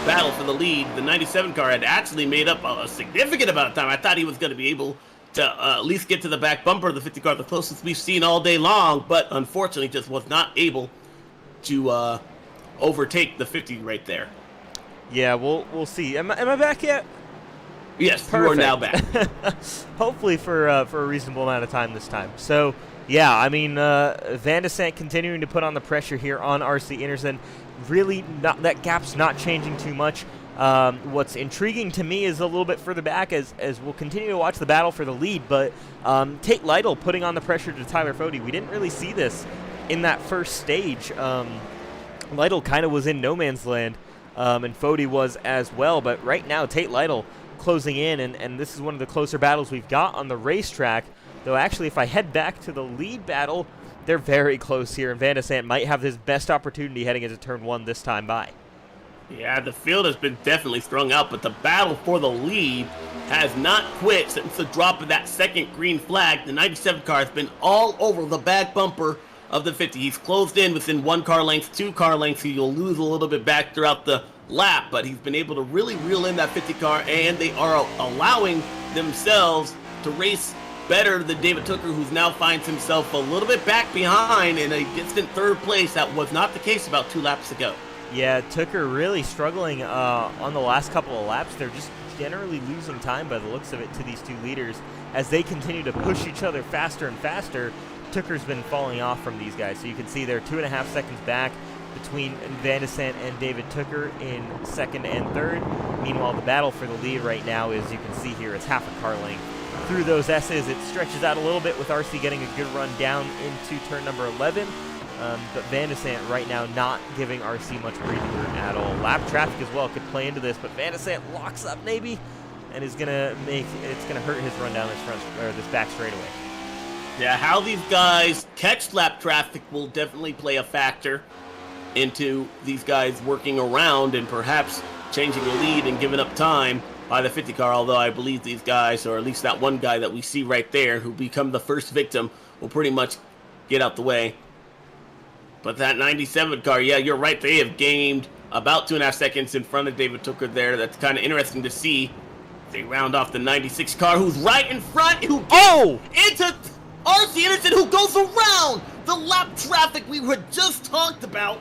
battle for the lead. The 97 car had actually made up a significant amount of time. I thought he was going to be able to at least get to the back bumper of the 50 car, the closest we've seen all day long, but unfortunately just was not able to overtake the 50 right there. Yeah, we'll see. Am I back yet? Yes, Perfect. you are now back. Hopefully for a reasonable amount of time this time. So, yeah, I mean, Van de Sande continuing to put on the pressure here on RC Anderson. Really, that gap's not changing too much. What's intriguing to me is a little bit further back as we'll continue to watch the battle for the lead, but Tate Lytle putting on the pressure to Tyler Fode. We didn't really see this in that first stage. Lytle kind of was in no man's land. And Fode was as well, but right now Tate Lytle closing in, and this is one of the closer battles we've got on the racetrack. Though actually, if I head back to the lead battle, they're very close here, and Van de Sande might have his best opportunity heading into turn 1 this time by. Yeah, the field has been definitely strung out, but the battle for the lead has not quit since the drop of that second green flag. The 97 car has been all over the back bumper of the 50. He's closed in within 1 car length, 2 car lengths. He'll lose a little bit back throughout the lap, but he's been able to really reel in that 50 car, and they are allowing themselves to race better than David Tooker, who now finds himself a little bit back behind in a distant 3rd place. That was not the case about 2 laps ago. Yeah, Tooker really struggling on the last couple of laps. They're just generally losing time by the looks of it to these 2 leaders as they continue to push each other faster and faster. Tooker's been falling off from these guys, so you can see they're 2.5 seconds back between Van de Sande and David Tooker in 2nd and 3rd. Meanwhile, the battle for the lead right now, is you can see here, it's half a car length through those S's. It stretches out a little bit with RC getting a good run down into turn number 11, but Van de Sande right now not giving RC much breathing room at all. Lap traffic as well could play into this, but Van de Sande locks up maybe, and is gonna hurt his run down this back straightaway. Yeah, how these guys catch lap traffic will definitely play a factor into these guys working around and perhaps changing the lead and giving up time by the 50 car, although I believe these guys, or at least that one guy that we see right there who become the first victim, will pretty much get out the way. But that 97 car, yeah, you're right. They have gained about 2.5 seconds in front of David Tooker there. That's kind of interesting to see. They round off the 96 car, who's right in front, who gets into RC Anderson, who goes around the lap traffic we had just talked about.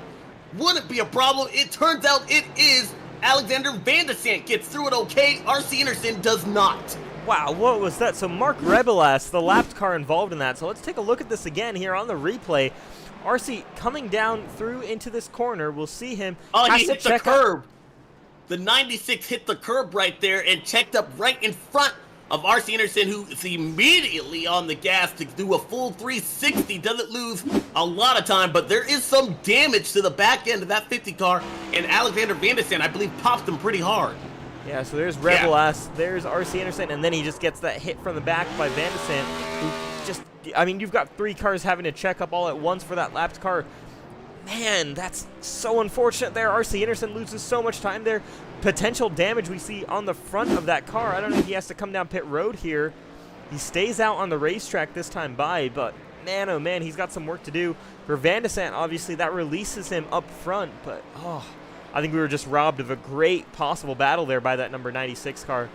Wouldn't be a problem. It turns out it is Alexander Van de Sant gets through it okay. RC Anderson does not. Wow, what was that? So Mark Rebelas, the lapped car involved in that. So let's take a look at this again here on the replay. RC coming down through into this corner. We'll see him. Oh, he hit the curb. The 96 hit the curb right there and checked up right in front of RC Anderson, who is immediately on the gas to do a full 360. Doesn't lose a lot of time, but there is some damage to the back end of that 50 car, and Alexander Van de Sant, I believe, popped him pretty hard. Yeah, so there's Rebelas, there's RC Anderson, and then he just gets that hit from the back by Van de Sant, who just, I mean, you've got 3 cars having to check up all at once for that lapped car. Man, that's so unfortunate there. RC Anderson loses so much time there. Potential damage we see on the front of that car. I don't know if he has to come down pit road here. He stays out on the racetrack this time by, but man, oh man, he's got some work to do. For Van de Sant, obviously, that releases him up front, but I think we were just robbed of a great possible battle there by that number 96 car.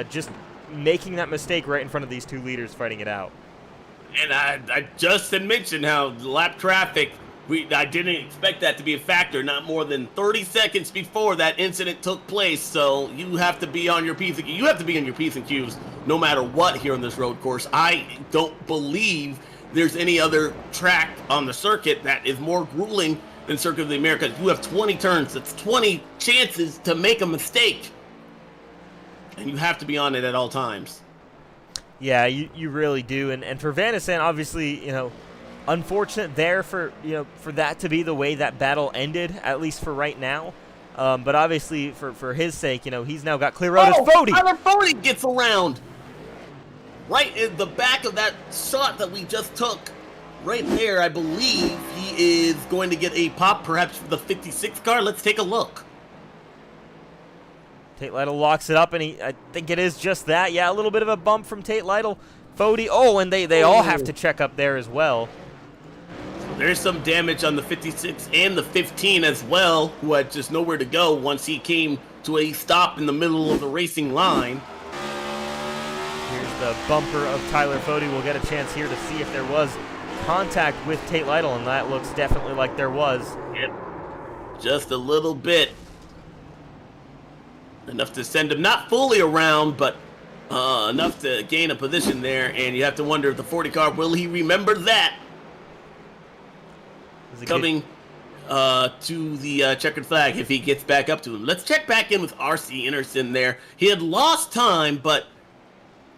Just making that mistake right in front of these 2 leaders fighting it out. And I just had mentioned how lap traffic, I didn't expect that to be a factor not more than 30 seconds before that incident took place. So you have to be on your P's and Q's. You have to be on your P's and Q's no matter what here on this road course. I don't believe there's any other track on the circuit that is more grueling than Circuit of the Americas. You have 20 turns. That's 20 chances to make a mistake. And you have to be on it at all times. Yeah, you really do. And for Van de Sant, obviously, unfortunate there for that to be the way that battle ended, at least for right now. But obviously, for his sake, he's now got clear road as Fody. Tyler Fody gets around right in the back of that shot that we just took. Right there, I believe he is going to get a pop, perhaps for the 56 car. Let's take a look. Tate Lytle locks it up, and I think it is just that. Yeah, a little bit of a bump from Tate Lytle. Fody, and they all have to check up there as well. There's some damage on the 56 and the 15 as well, who had just nowhere to go once he came to a stop in the middle of the racing line. Here's the bumper of Tyler Fody. We'll get a chance here to see if there was contact with Tate Lytle, and that looks definitely like there was. Yep. Just a little bit. Enough to send him not fully around, but enough to gain a position there, and you have to wonder if the 40 car, will he remember that? Coming to the checkered flag if he gets back up to him. Let's check back in with RC Anderson there. He had lost time, but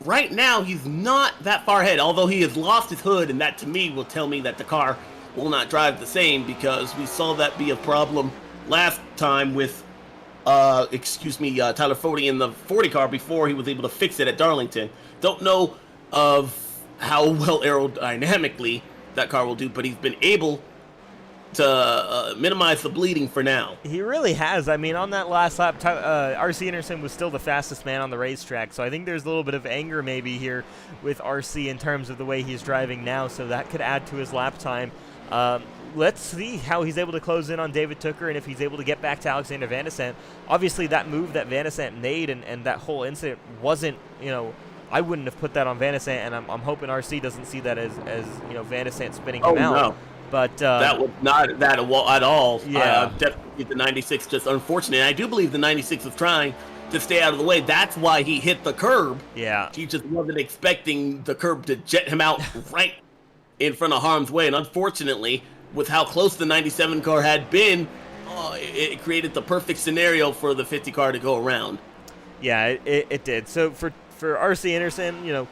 right now he's not that far ahead, although he has lost his hood, and that to me will tell me that the car will not drive the same, because we saw that be a problem last time with Tyler Fody in the 40 car before he was able to fix it at Darlington. Don't know of how well aerodynamically that car will do, but he's been able to minimize the bleeding for now. He really has. I mean, on that last lap, RC Anderson was still the fastest man on the racetrack, so I think there's a little bit of anger maybe here with RC in terms of the way he's driving now, so that could add to his lap time. Let's see how he's able to close in on David Tooker and if he's able to get back to Alexander Van de Sant. Obviously, that move that Van de Sant made and that whole incident wasn't, I wouldn't have put that on Van de Sant, and I'm hoping RC doesn't see that as Van de Sant spinning him out. No. But that was not that at all. Yeah. Definitely the 96 just unfortunate. I do believe the 96 was trying to stay out of the way. That's why he hit the curb. Yeah. He just wasn't expecting the curb to jet him out right in front of harm's way. And unfortunately, with how close the 97 car had been, it created the perfect scenario for the 50 car to go around. Yeah, it did. So for RC Anderson,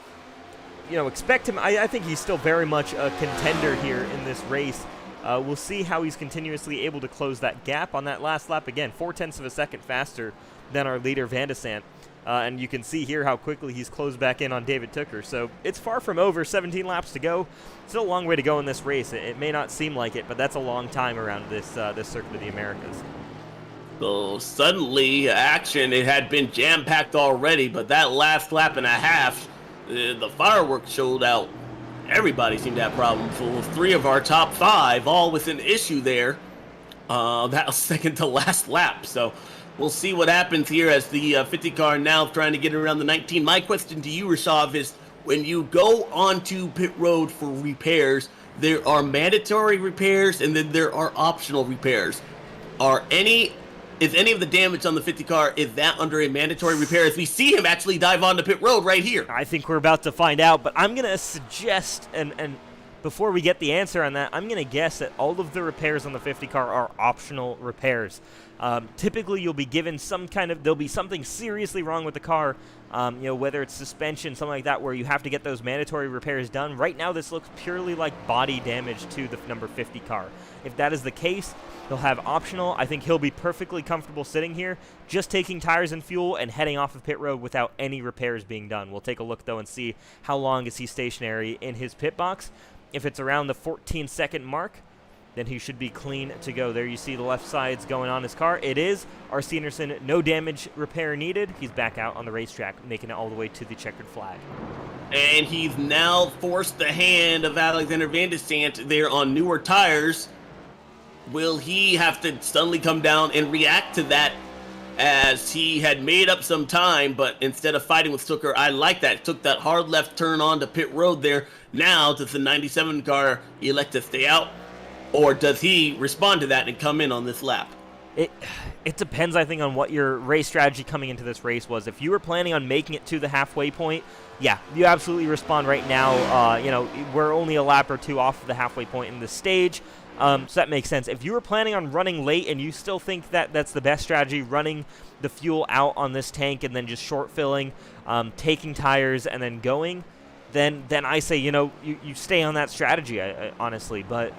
expect him. I think he's still very much a contender here in this race. We'll see how he's continuously able to close that gap on that last lap. Again, 0.4 of a second faster than our leader, Van de Sant. And you can see here how quickly he's closed back in on David Tooker. So it's far from over, 17 laps to go. Still a long way to go in this race. It may not seem like it, but that's a long time around this Circuit of the Americas. So suddenly, action, it had been jam-packed already, but that last lap and a half, the fireworks showed out. everybody seemed to have problems. So 3 of our top 5 all with an issue there. That was second to last lap. So we'll see what happens here as the 50 car now trying to get around the 19. My question to you, Rashav, is when you go onto pit road for repairs, there are mandatory repairs and then there are optional repairs. Is any of the damage on the 50 car, is that under a mandatory repair? As we see him actually dive onto pit road right here. I think we're about to find out, but I'm going to suggest, and before we get the answer on that, I'm going to guess that all of the repairs on the 50 car are optional repairs. Typically, you'll be given there'll be something seriously wrong with the car, whether it's suspension, something like that, where you have to get those mandatory repairs done. Right now, this looks purely like body damage to the number 50 car. If that is the case, he'll have optional. I think he'll be perfectly comfortable sitting here, just taking tires and fuel and heading off of pit road without any repairs being done. We'll take a look, though, and see how long is he stationary in his pit box. If it's around the 14-second mark, then he should be clean to go. There you see the left sides going on his car. It is R.C. Anderson, no damage repair needed. He's back out on the racetrack, making it all the way to the checkered flag. And he's now forced the hand of Alexander Van de Sant there on newer tires. Will he have to suddenly come down and react to that, as he had made up some time, but instead of fighting with Tooker, I like that. Took that hard left turn onto pit road there. Now, does the 97 car elect to stay out? Or does he respond to that and come in on this lap? It depends, I think, on what your race strategy coming into this race was. If you were planning on making it to the halfway point, yeah, you absolutely respond right now. We're only a lap or 2 off of the halfway point in the stage, so that makes sense. If you were planning on running late and you still think that that's the best strategy, running the fuel out on this tank and then just short filling, taking tires and then going, then I say, you stay on that strategy, honestly. But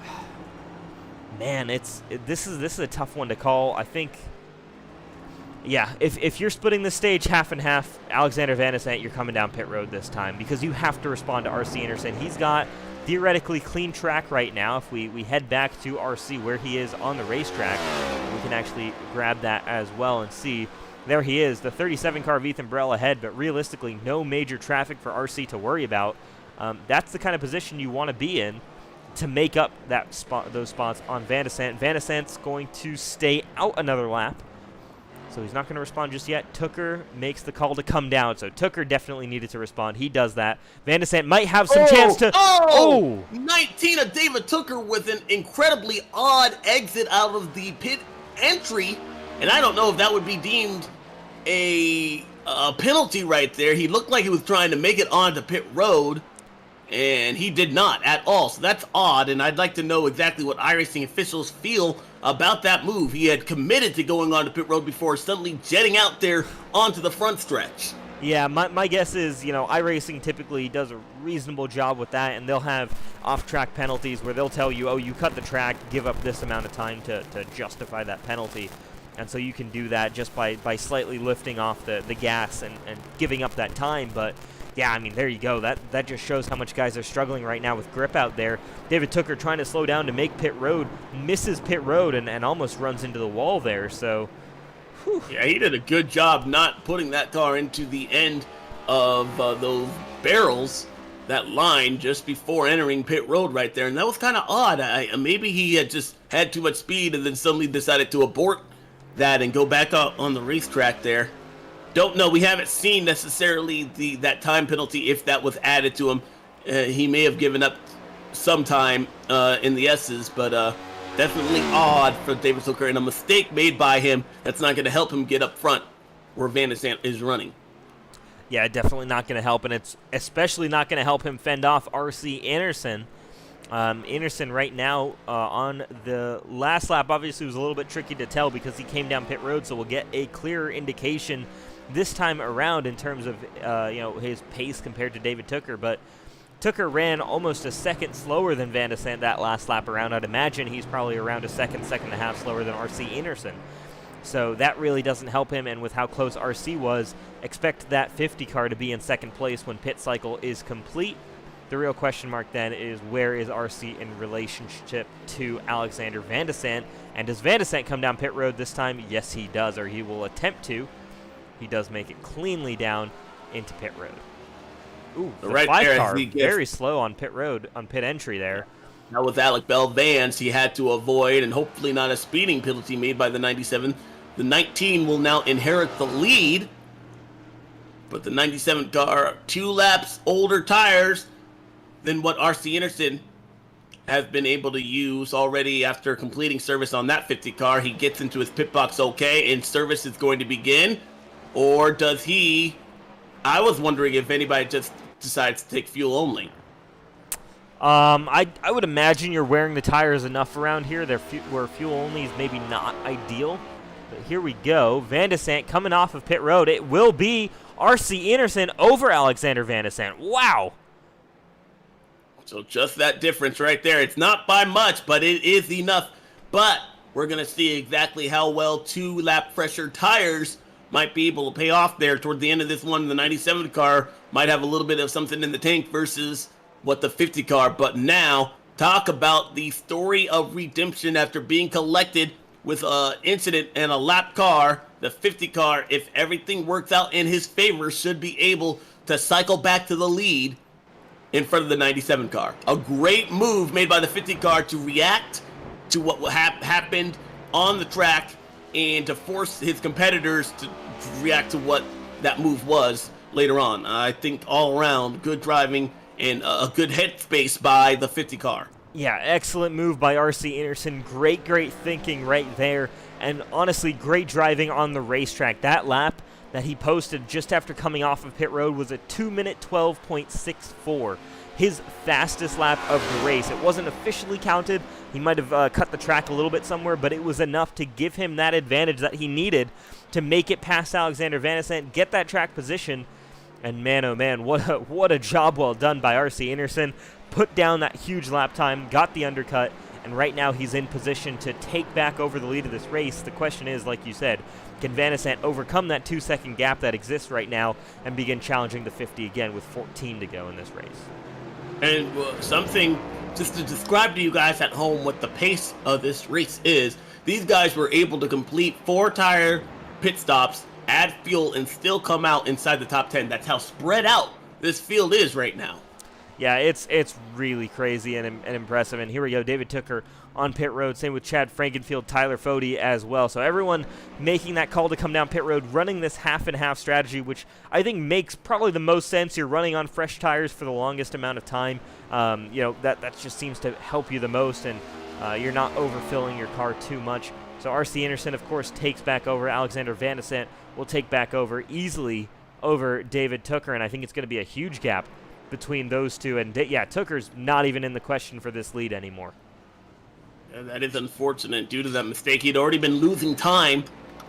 man, this is a tough one to call. I think, yeah, if you're splitting the stage half and half, Alexander Van de Sant, you're coming down pit road this time because you have to respond to R.C. Anderson. He's got theoretically clean track right now. If we head back to R.C. where he is on the racetrack, we can actually grab that as well and see. There he is, the 37 car of Ethan Burrell ahead, but realistically, no major traffic for R.C. to worry about. That's the kind of position you want to be in to make up those spots on Van de Sant. Van de Sant's going to stay out another lap, so he's not going to respond just yet. Tooker makes the call to come down, so Tooker definitely needed to respond. He does that. Van de Sant might have some chance to... 19 of David Tooker with an incredibly odd exit out of the pit entry, and I don't know if that would be deemed a penalty right there. He looked like he was trying to make it onto pit road, and he did not at all. So that's odd, and I'd like to know exactly what iRacing officials feel about that move. He had committed to going onto pit road before suddenly jetting out there onto the front stretch. Yeah, my guess is, iRacing typically does a reasonable job with that, and they'll have off-track penalties where they'll tell you, oh, you cut the track, give up this amount of time to justify that penalty. And so you can do that just by slightly lifting off the gas and giving up that time. But yeah, I mean, there you go. That just shows how much guys are struggling right now with grip out there. David Tooker trying to slow down to make pit road, misses pit road and almost runs into the wall there. So, whew. Yeah, he did a good job not putting that car into the end of those barrels, that line, just before entering pit road right there. And that was kind of odd. Maybe he had just had too much speed and then suddenly decided to abort that and go back out on the racetrack there. Don't know. We haven't seen necessarily that time penalty if that was added to him. He may have given up some time in the S's, but definitely odd for David Tooker, and a mistake made by him that's not going to help him get up front where Van de Sant is running. Yeah, definitely not going to help, and it's especially not going to help him fend off R.C. Anderson. Anderson right now on the last lap obviously was a little bit tricky to tell because he came down pit road, so we'll get a clearer indication this time around in terms of his pace compared to David Tooker. But Tooker ran almost a second slower than Van de Sant that last lap around. I'd imagine he's probably around a second and a half slower than R.C. Anderson. So that really doesn't help him, and with how close R.C. was, expect that 50 car to be in second place when pit cycle is complete. The real question mark then is, where is R.C. in relationship to Alexander Van de Sant? And does Van de Sant come down pit road this time? Yes, he does, or he will attempt to. He does make it cleanly down into pit road. Ooh, So the right 5 there, car he gets, very slow on pit road, on pit entry there. that was Alec Bell Vance he had to avoid, and hopefully not a speeding penalty made by the 97. The 19 will now inherit the lead, but the 97 car, 2 laps older tires than what RC Anderson has been able to use already after completing service on that 50 car. He gets into his pit box okay, and service is going to begin. Or does he... I was wondering if anybody just decides to take fuel only. I would imagine you're wearing the tires enough around here where fuel only is maybe not ideal. But here we go. Van de Sant coming off of pit road. It will be RC Anderson over Alexander Van de Sant. Wow. So just that difference right there. It's not by much, but it is enough. But we're going to see exactly how well 2 lap fresher tires might be able to pay off there toward the end of this one. The 97 car might have a little bit of something in the tank versus what the 50 car. But now, talk about the story of redemption after being collected with an incident and a lap car. The 50 car, if everything works out in his favor, should be able to cycle back to the lead in front of the 97 car. A great move made by the 50 car to react to what happened on the track and to force his competitors to react to what that move was later on. I think all around, good driving and a good headspace by the 50 car. Yeah, excellent move by RC Anderson. Great thinking right there. And honestly, great driving on the racetrack. That lap that he posted just after coming off of pit road was a 2-minute 12.64. His fastest lap of the race. It wasn't officially counted. He might have cut the track a little bit somewhere, but it was enough to give him that advantage that he needed to make it past Alexander Van de Sant, get that track position. And man, oh man, what a job well done by RC Anderson. Put down that huge lap time, got the undercut, and right now he's in position to take back over the lead of this race. The question is, like you said, can Van de Sant overcome that 2-second gap that exists right now and begin challenging the 50 again with 14 to go in this race? And something just to describe to you guys at home what the pace of this race is. These guys were able to complete 4 tire pit stops, add fuel, and still come out inside the top 10. That's how spread out this field is right now. Yeah, it's really crazy and impressive. And here we go, David Tooker on pit road. Same with Chad Frankenfield, Tyler Fody as well. So everyone making that call to come down pit road, running this half-and-half strategy, which I think makes probably the most sense. You're running on fresh tires for the longest amount of time. That just seems to help you the most, and you're not overfilling your car too much. So RC Anderson, of course, takes back over. Alexander Van de Sant will take back over easily over David Tooker, and I think it's going to be a huge gap between those two. And Tooker's not even in the question for this lead anymore. And that is unfortunate due to that mistake. He'd already been losing time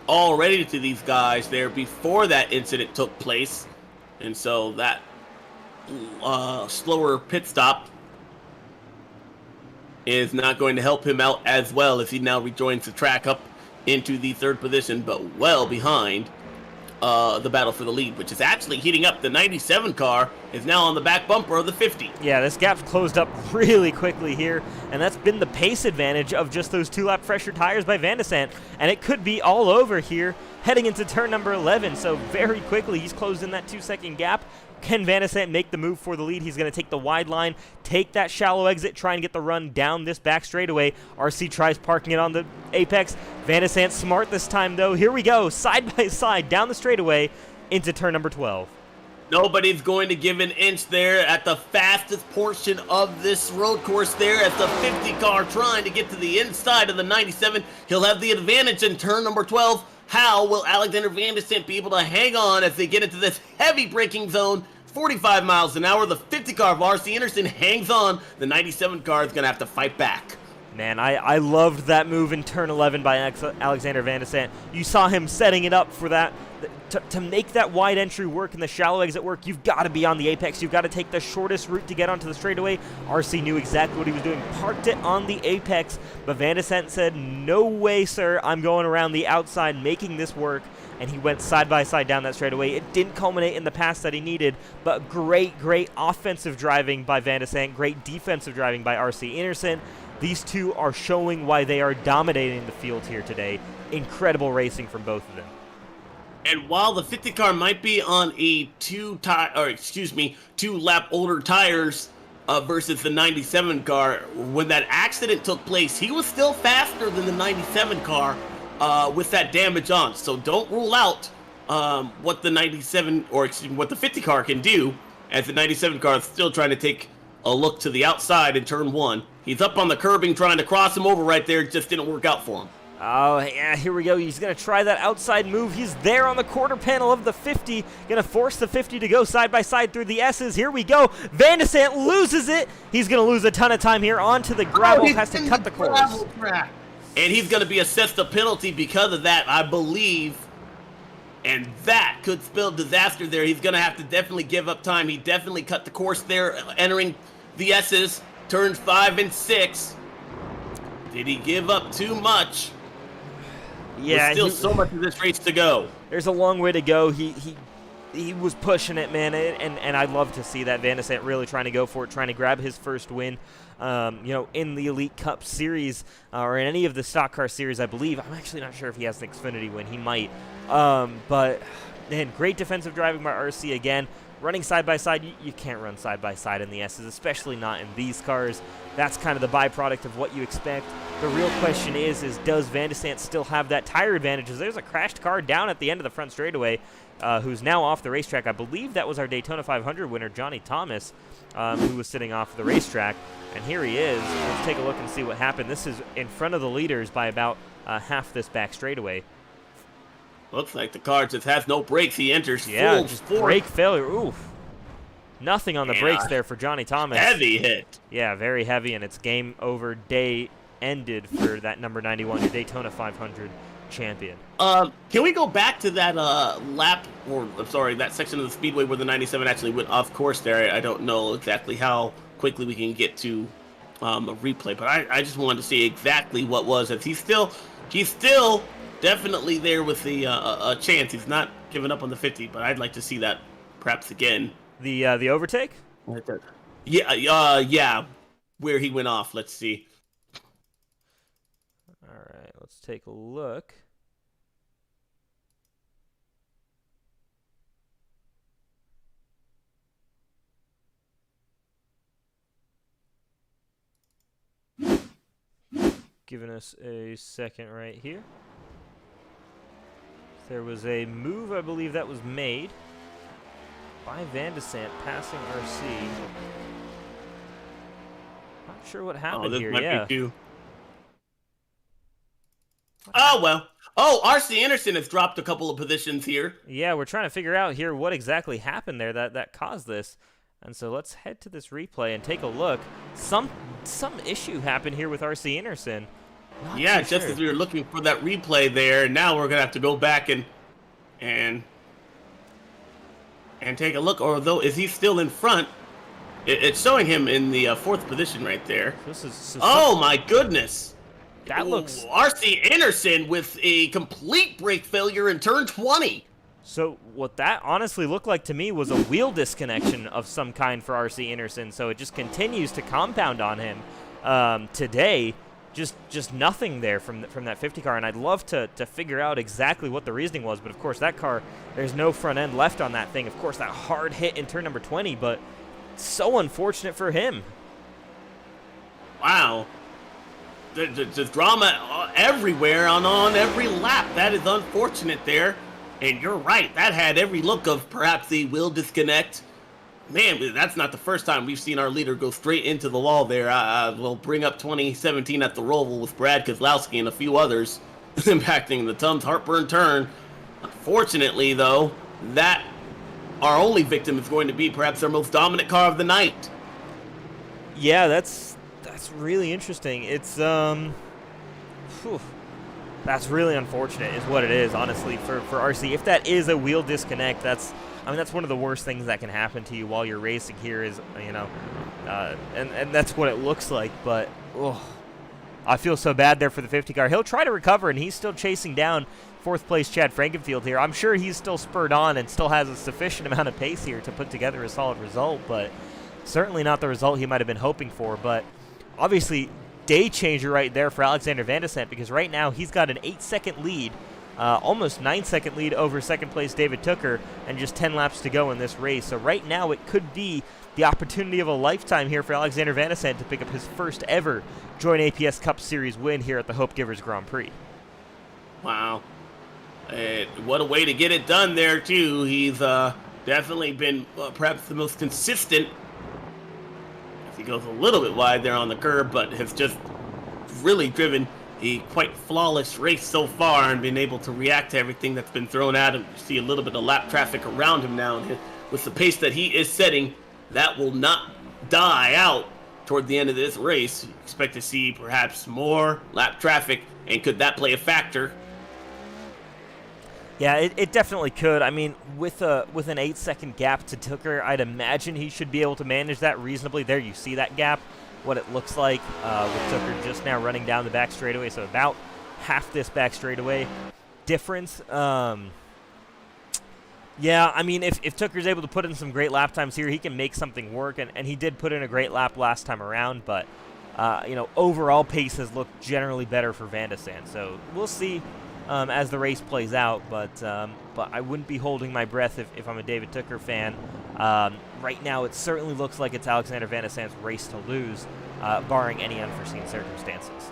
already to these guys there before that incident took place. And so that slower pit stop is not going to help him out as well as he now rejoins the track up into the 3rd position, but well behind the battle for the lead, which is actually heating up. The 97 car is now on the back bumper of the 50. Yeah, this gap's closed up really quickly here, and that's been the pace advantage of just those 2-lap fresher tires by Van de Sant, and it could be all over here heading into turn number 11. So very quickly, he's closed in that 2-second gap. Can Van de Sant make the move for the lead? He's going to take the wide line, take that shallow exit, try and get the run down this back straightaway. RC tries parking it on the apex. Van de Sant smart this time, though. Here we go, side by side, down the straightaway into turn number 12. Nobody's going to give an inch there at the fastest portion of this road course there as the 50 car trying to get to the inside of the 97. He'll have the advantage in turn number 12. How will Alexander Van de Sant be able to hang on as they get into this heavy braking zone? 45 miles an hour. The 50 car of RC Anderson hangs on. The 97 car is going to have to fight back. Man, I loved that move in turn 11 by Alexander Van de Sant. You saw him setting it up for that. To make that wide entry work and the shallow exit work, you've got to be on the apex. You've got to take the shortest route to get onto the straightaway. RC knew exactly what he was doing, parked it on the apex, but Van de Sant said, no way, sir, I'm going around the outside, making this work, and he went side by side down that straightaway. It didn't culminate in the pass that he needed, but great offensive driving by Van de Sant, great defensive driving by RC Anderson. These two are showing why they are dominating the field here today. Incredible racing from both of them. And while the 50 car might be on a two lap older tires versus the 97 car, when that accident took place, he was still faster than the 97 car with that damage on. So don't rule out what the 97 or what the 50 car can do, as the 97 car is still trying to take a look to the outside in turn 1. He's up on the curbing trying to cross him over right there. It just didn't work out for him. Oh, yeah, here we go. He's going to try that outside move. He's there on the quarter panel of the 50. Going to force the 50 to go side by side through the S's. Here we go. Van de Sant loses it. He's going to lose a ton of time here onto the gravel. Has to cut the course. And he's going to be assessed a penalty because of that, I believe. And that could spell disaster there. He's going to have to definitely give up time. He definitely cut the course there, entering the S's, turns 5 and 6. Did he give up too much? Yeah, there's still so much of this race to go. There's a long way to go. He was pushing it, man, and I'd love to see that. Van de Sant really trying to go for it, trying to grab his first win, in the Elite Cup Series or in any of the stock car series, I believe. I'm actually not sure if he has an Xfinity win. He might. But, man, great defensive driving by RC again. Running side by side, you can't run side by side in the S's, especially not in these cars. That's kind of the byproduct of what you expect. The real question is does Van de Sant still have that tire advantage? There's a crashed car down at the end of the front straightaway who's now off the racetrack. I believe that was our Daytona 500 winner, Johnny Thomas, who was sitting off the racetrack. And here he is. Let's take a look and see what happened. This is in front of the leaders by about half this back straightaway. Looks like the car just has no brakes. He enters full just brake failure. Oof. Nothing on the brakes there for Johnny Thomas. Heavy hit. Yeah, very heavy, and it's game over. Day ended for that number 91, your Daytona 500 champion. Can we go back to that that section of the speedway where the 97 actually went off course there? I don't know exactly how quickly we can get to a replay, but I just wanted to see exactly what was it. He's still definitely there with the a chance. He's not giving up on the 50, but I'd like to see that perhaps again. The overtake? Yeah, where he went off. Let's see. All right, let's take a look. Giving us a second right here. There was a move, I believe, that was made by Van de Sant passing RC. Not sure what happened here. Might be oh, well. Oh, RC Anderson has dropped a couple of positions here. Yeah, we're trying to figure out here what exactly happened there that caused this. And so let's head to this replay and take a look. Some issue happened here with RC Anderson. Yeah, just as we were looking for that replay there, now we're gonna have to go back and take a look. Although, is he still in front? It's showing him in the fourth position right there. Oh my goodness! That looks RC Anderson with a complete brake failure in turn 20. So what that honestly looked like to me was a wheel disconnection of some kind for RC Anderson. So it just continues to compound on him today. Just nothing there from that 50 car, and I'd love to figure out exactly what the reasoning was. But of course, that car, there's no front end left on that thing. Of course, that hard hit in turn number 20, but so unfortunate for him. Wow, there's drama everywhere on every lap. That is unfortunate there, and you're right. That had every look of perhaps a wheel disconnect. Man, that's not the first time we've seen our leader go straight into the wall there. We'll bring up 2017 at the Roval with Brad Kozlowski and a few others impacting the Tums Heartburn turn. Unfortunately, though, that our only victim is going to be perhaps our most dominant car of the night. Yeah, that's really interesting. It's that's really unfortunate is what it is, honestly, for RC. If that is a wheel disconnect, that's one of the worst things that can happen to you while you're racing here is, and that's what it looks like. But, I feel so bad there for the 50 car. He'll try to recover, and he's still chasing down fourth place Chad Frankenfield here. I'm sure he's still spurred on and still has a sufficient amount of pace here to put together a solid result, but certainly not the result he might have been hoping for. But obviously, day changer right there for Alexander Van de Sant, because right now he's got an 8-second lead almost 9-second lead over second place David Tooker, and just 10 laps to go in this race. So right now it could be the opportunity of a lifetime here for Alexander Van de Sande to pick up his first ever JoinAPS Cup Series win here at the Hopegivers Grand Prix. Wow. What a way to get it done there, too. He's definitely been perhaps the most consistent. He goes a little bit wide there on the curb, but has just really driven a quite flawless race so far and been able to react to everything that's been thrown at him. You see a little bit of lap traffic around him now, and with the pace that he is setting, that will not die out toward the end of this race. You expect to see perhaps more lap traffic, and could that play a factor? Yeah, it definitely could. I mean, with an 8-second gap to Tooker, I'd imagine he should be able to manage that reasonably. There you see that gap, what it looks like with Tooker just now running down the back straightaway, so about half this back straightaway difference. Yeah, I mean, if Tooker's able to put in some great lap times here, he can make something work, and he did put in a great lap last time around, but, overall pace has looked generally better for Van de Sande, so we'll see as the race plays out, but I wouldn't be holding my breath if I'm a David Tooker fan. Right now, it certainly looks like it's Alexander Van de Sande's race to lose, barring any unforeseen circumstances.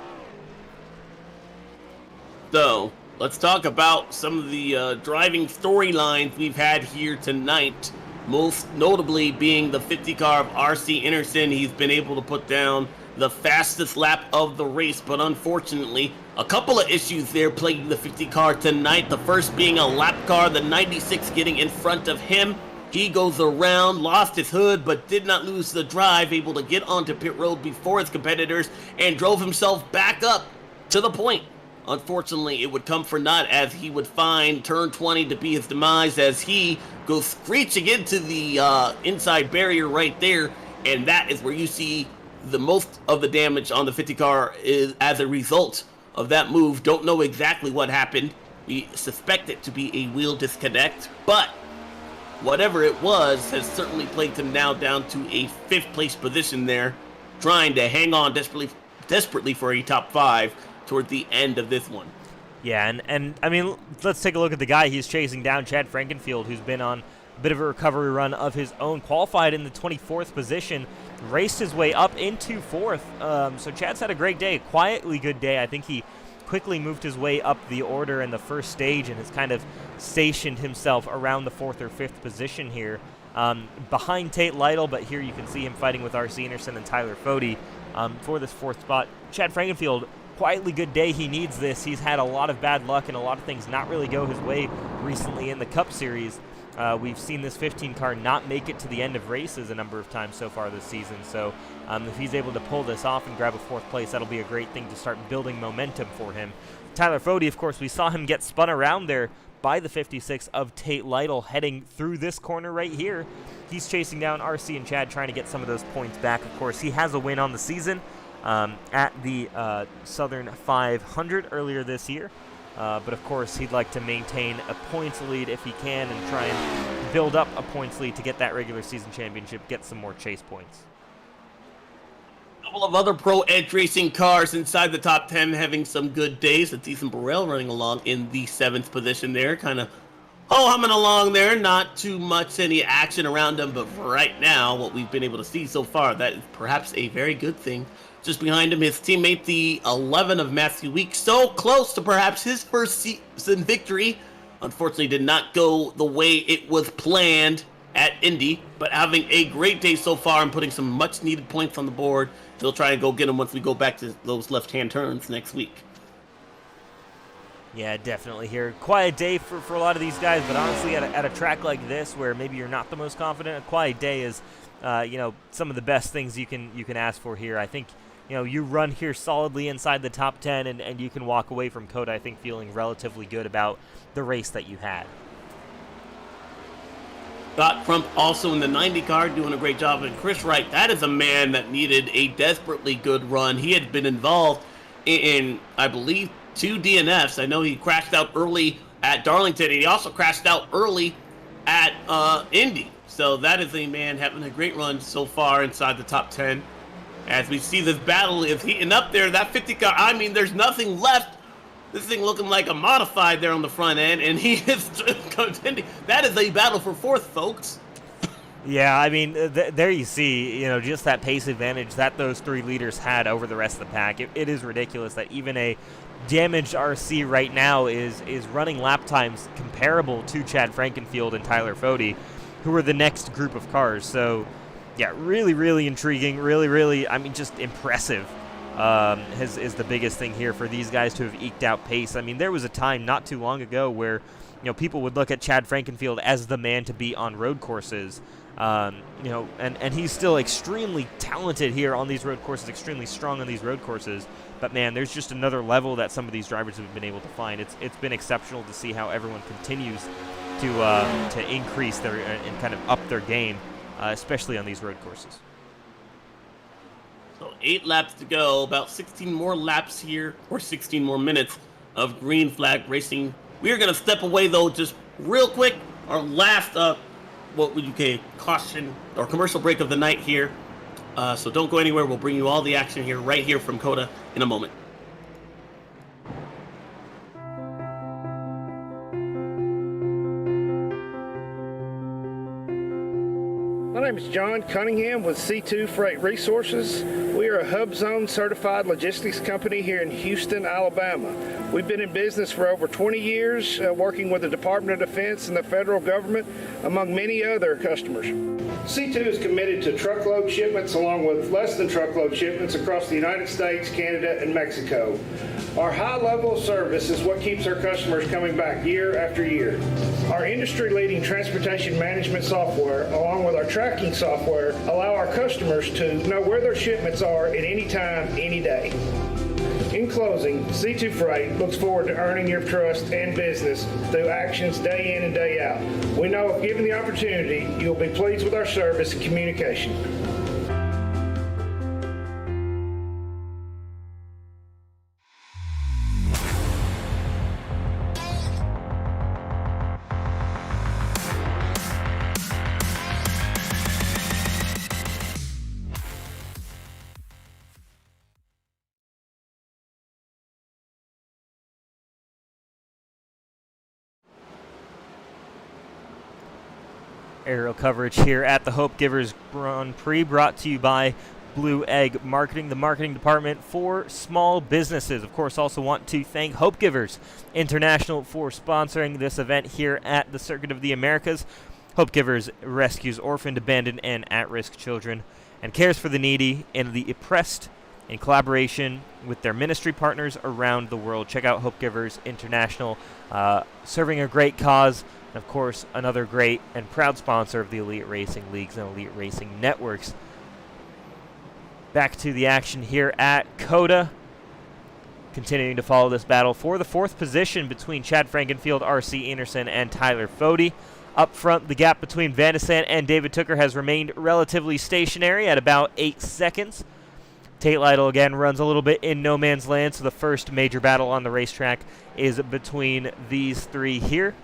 So, let's talk about some of the driving storylines we've had here tonight. Most notably being the 50 car of R.C. Anderson. He's been able to put down the fastest lap of the race, but unfortunately, a couple of issues there plaguing the 50 car tonight. The first being a lap car, the 96 getting in front of him. He goes around, lost his hood, but did not lose the drive, able to get onto pit road before his competitors, and drove himself back up to the point. Unfortunately, it would come for naught, as he would find turn 20 to be his demise, as he goes screeching into the inside barrier right there, and that is where you see the most of the damage on the 50 car is as a result of that move. Don't know exactly what happened. We suspect it to be a wheel disconnect, but whatever it was has certainly placed him now down to a 5th place position there, trying to hang on desperately for a top 5 toward the end of this one. Yeah, and I mean, let's take a look at the guy he's chasing down, Chad Frankenfield, who's been on a bit of a recovery run of his own, qualified in the 24th position, raced his way up into 4th. So Chad's had a great day, quietly good day. I think he quickly moved his way up the order in the first stage and has kind of stationed himself around the 4th or 5th position here, behind Tate Lytle, but here you can see him fighting with R.C. Anderson and Tyler Fode for this 4th spot. Chad Frankenfield, quietly good day. He needs this. He's had a lot of bad luck and a lot of things not really go his way recently in the Cup Series. We've seen this 15 car not make it to the end of races a number of times so far this season. So if he's able to pull this off and grab a 4th place, that'll be a great thing to start building momentum for him. Tyler Fode, of course, we saw him get spun around there by the 56 of Tate Lytle heading through this corner right here. He's chasing down RC and Chad, trying to get some of those points back. Of course, he has a win on the season at the Southern 500 earlier this year. But of course, he'd like to maintain a points lead if he can and try and build up a points lead to get that regular season championship, get some more chase points. A couple of other Pro Edge Racing cars inside the top 10 having some good days. Ethan Burrell running along in the 7th position there, kind of humming along there. Not too much any action around him, but for right now, what we've been able to see so far, that is perhaps a very good thing. Just behind him, his teammate, the 11 of Matthew Weeks, so close to perhaps his first season victory. Unfortunately, did not go the way it was planned at Indy, but having a great day so far and putting some much-needed points on the board. He'll try and go get them once we go back to those left-hand turns next week. Yeah, definitely here. Quiet day for a lot of these guys, but honestly, at a track like this where maybe you're not the most confident, a quiet day is, some of the best things you can ask for here. I think, you run here solidly inside the top 10, and you can walk away from COTA, I think, feeling relatively good about the race that you had. Scott Crump also in the 90 car doing a great job. And Chris Wright, that is a man that needed a desperately good run. He had been involved in I believe, 2 DNFs. I know he crashed out early at Darlington, and he also crashed out early at Indy. So that is a man having a great run so far inside the top 10. As we see this battle is heating up there, that 50 car, I mean, there's nothing left This thing looking like a modified there on the front end, and he is contending. That is a battle for fourth, folks. Yeah, I mean, there you see, just that pace advantage that those three leaders had over the rest of the pack. It is ridiculous that even a damaged RC right now is running lap times comparable to Chad Frankenfield and Tyler Fode, who are the next group of cars. So, yeah, really, really intriguing. Really, really, I mean, just impressive is the biggest thing here for these guys to have eked out pace. I mean, there was a time not too long ago where, people would look at Chad Frankenfield as the man to beat on road courses. And he's still extremely talented here on these road courses, extremely strong on these road courses. But man, there's just another level that some of these drivers have been able to find. It's been exceptional to see how everyone continues to increase their and kind of up their game, especially on these road courses. So 8 laps to go, about 16 more laps here, or 16 more minutes of green flag racing. We are going to step away though, just real quick. Our last what would you say, caution or commercial break of the night here. So don't go anywhere. We'll bring you all the action here, right here from COTA in a moment. My name is John Cunningham with C2 Freight Resources. We are a Hub Zone certified logistics company here in Houston, Alabama. We've been in business for over 20 years, working with the Department of Defense and the federal government, among many other customers. C2 is committed to truckload shipments along with less than truckload shipments across the United States, Canada, and Mexico. Our high level of service is what keeps our customers coming back year after year. Our industry-leading transportation management software, along with our tracking software, allow our customers to know where their shipments are at any time, any day. In closing, C2 Freight looks forward to earning your trust and business through actions day in and day out. We know if given the opportunity, you'll be pleased with our service and communication. Aerial coverage here at the Hopegivers Grand Prix, brought to you by Blue Egg Marketing, the marketing department for small businesses. Of course, also want to thank Hopegivers International for sponsoring this event here at the Circuit of the Americas. Hopegivers rescues orphaned, abandoned, and at-risk children and cares for the needy and the oppressed in collaboration with their ministry partners around the world. Check out Hopegivers International, serving a great cause. And of course, another great and proud sponsor of the Elite Racing Leagues and Elite Racing Networks. Back to the action here at COTA. Continuing to follow this battle for the 4th position between Chad Frankenfield, RC Anderson, and Tyler Fode. Up front, the gap between Van de Sant and David Tooker has remained relatively stationary at about 8 seconds. Tate Lytle again runs a little bit in no man's land, so the first major battle on the racetrack is between these three here.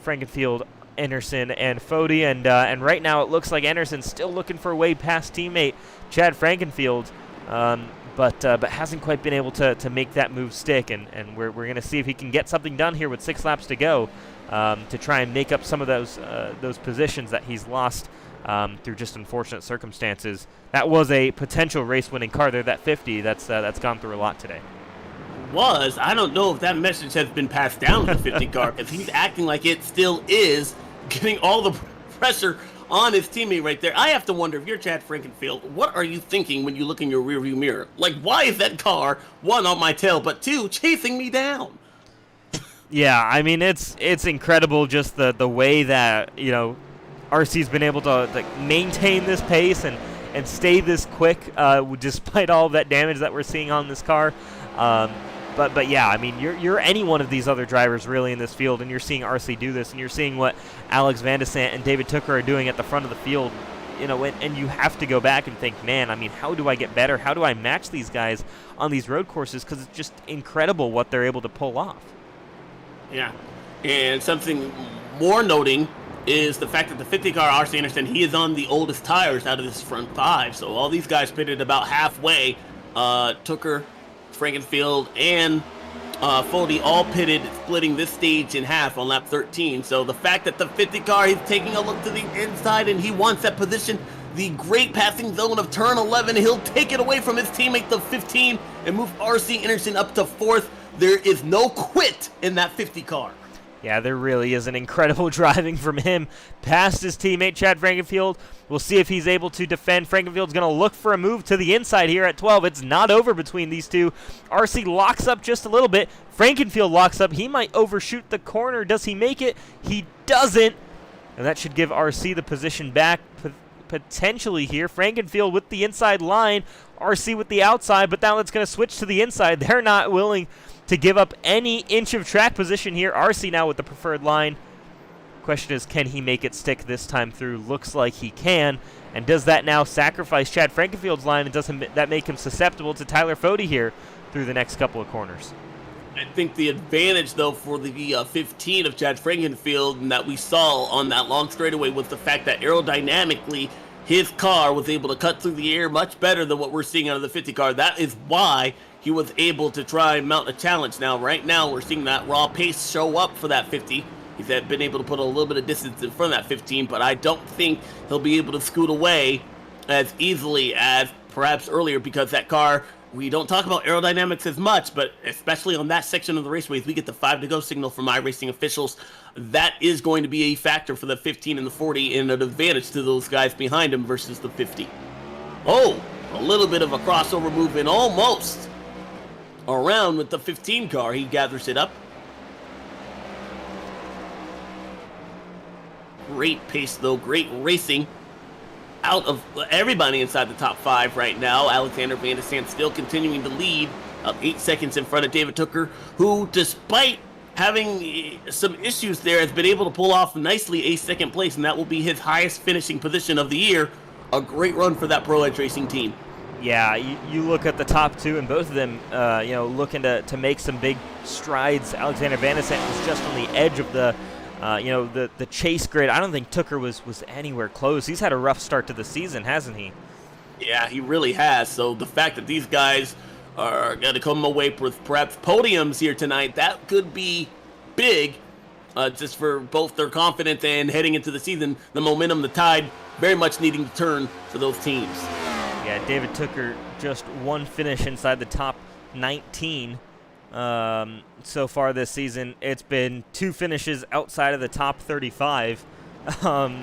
Frankenfield, Anderson, and Fode, and right now it looks like Anderson's still looking for a way past teammate Chad Frankenfield, but hasn't quite been able to make that move stick, and we're going to see if he can get something done here with 6 laps to go to try and make up some of those positions that he's lost through just unfortunate circumstances. That was a potential race-winning car there, that 50, that's gone through a lot today. I don't know if that message has been passed down to the 50 car, because he's acting like it still is, getting all the pressure on his teammate right there. I have to wonder, if you're Chad Frankenfield, what are you thinking when you look in your rearview mirror? Like, why is that car, 1, on my tail, but 2, chasing me down? Yeah, I mean, it's incredible just the way that, RC's been able to maintain this pace and stay this quick despite all of that damage that we're seeing on this car. But yeah, I mean, you're any one of these other drivers really in this field, and you're seeing RC do this, and you're seeing what Alex Van de Sant and David Tooker are doing at the front of the field, and you have to go back and think, man, I mean, how do I get better? How do I match these guys on these road courses? Because it's just incredible what they're able to pull off. Yeah, and something more noting is the fact that the 50 car RC Anderson, he is on the oldest tires out of this front 5, so all these guys pitted about halfway. Tooker, Frankenfield, and Fody all pitted, splitting this stage in half on lap 13. So the fact that the 50 car, he's taking a look to the inside and he wants that position, the great passing zone of turn 11, he'll take it away from his teammate, the 15, and move RC Anderson up to 4th. There is no quit in that 50 car. Yeah, there really is an incredible driving from him past his teammate, Chad Frankenfield. We'll see if he's able to defend. Frankenfield's going to look for a move to the inside here at 12. It's not over between these two. RC locks up just a little bit. Frankenfield locks up. He might overshoot the corner. Does he make it? He doesn't. And that should give RC the position back potentially here. Frankenfield with the inside line. RC with the outside, but now it's going to switch to the inside. They're not willing to give up any inch of track position here. RC now with the preferred line. Question is, can he make it stick this time through? Looks like he can. And does that now sacrifice Chad Frankenfield's line, and doesn't that make him susceptible to Tyler Fody here through the next couple of corners? I think the advantage, though, for the 15 of Chad Frankenfield and that we saw on that long straightaway was the fact that aerodynamically his car was able to cut through the air much better than what we're seeing out of the 50 car. That is why he was able to try and mount a challenge. Now, right now, we're seeing that raw pace show up for that 50. He's been able to put a little bit of distance in front of that 15, but I don't think he'll be able to scoot away as easily as perhaps earlier, because that car, we don't talk about aerodynamics as much, but especially on that section of the raceways, we get the 5 to go signal from iRacing officials. That is going to be a factor for the 15 and the 40 and an advantage to those guys behind him versus the 50. Oh, a little bit of a crossover move and almost around with the 15 car. He gathers it up. Great pace, though. Great racing out of everybody inside the top 5 right now. Alexander Van de Sand still continuing to lead, up 8 seconds in front of David Tooker, who, despite having some issues there, has been able to pull off nicely a second place, and that will be his highest finishing position of the year. A great run for that Pro Edge Racing team. Yeah, you look at the top 2, and both of them, looking to make some big strides. Alexander Van de Sand was just on the edge of the chase grid. I don't think Tooker was anywhere close. He's had a rough start to the season, hasn't he? Yeah, he really has. So the fact that these guys are going to come away with perhaps podiums here tonight, that could be big, just for both their confidence and heading into the season. The momentum, the tide, very much needing to turn for those teams. Yeah, David Tooker just one finish inside the top 19 so far this season. It's been 2 finishes outside of the top 35.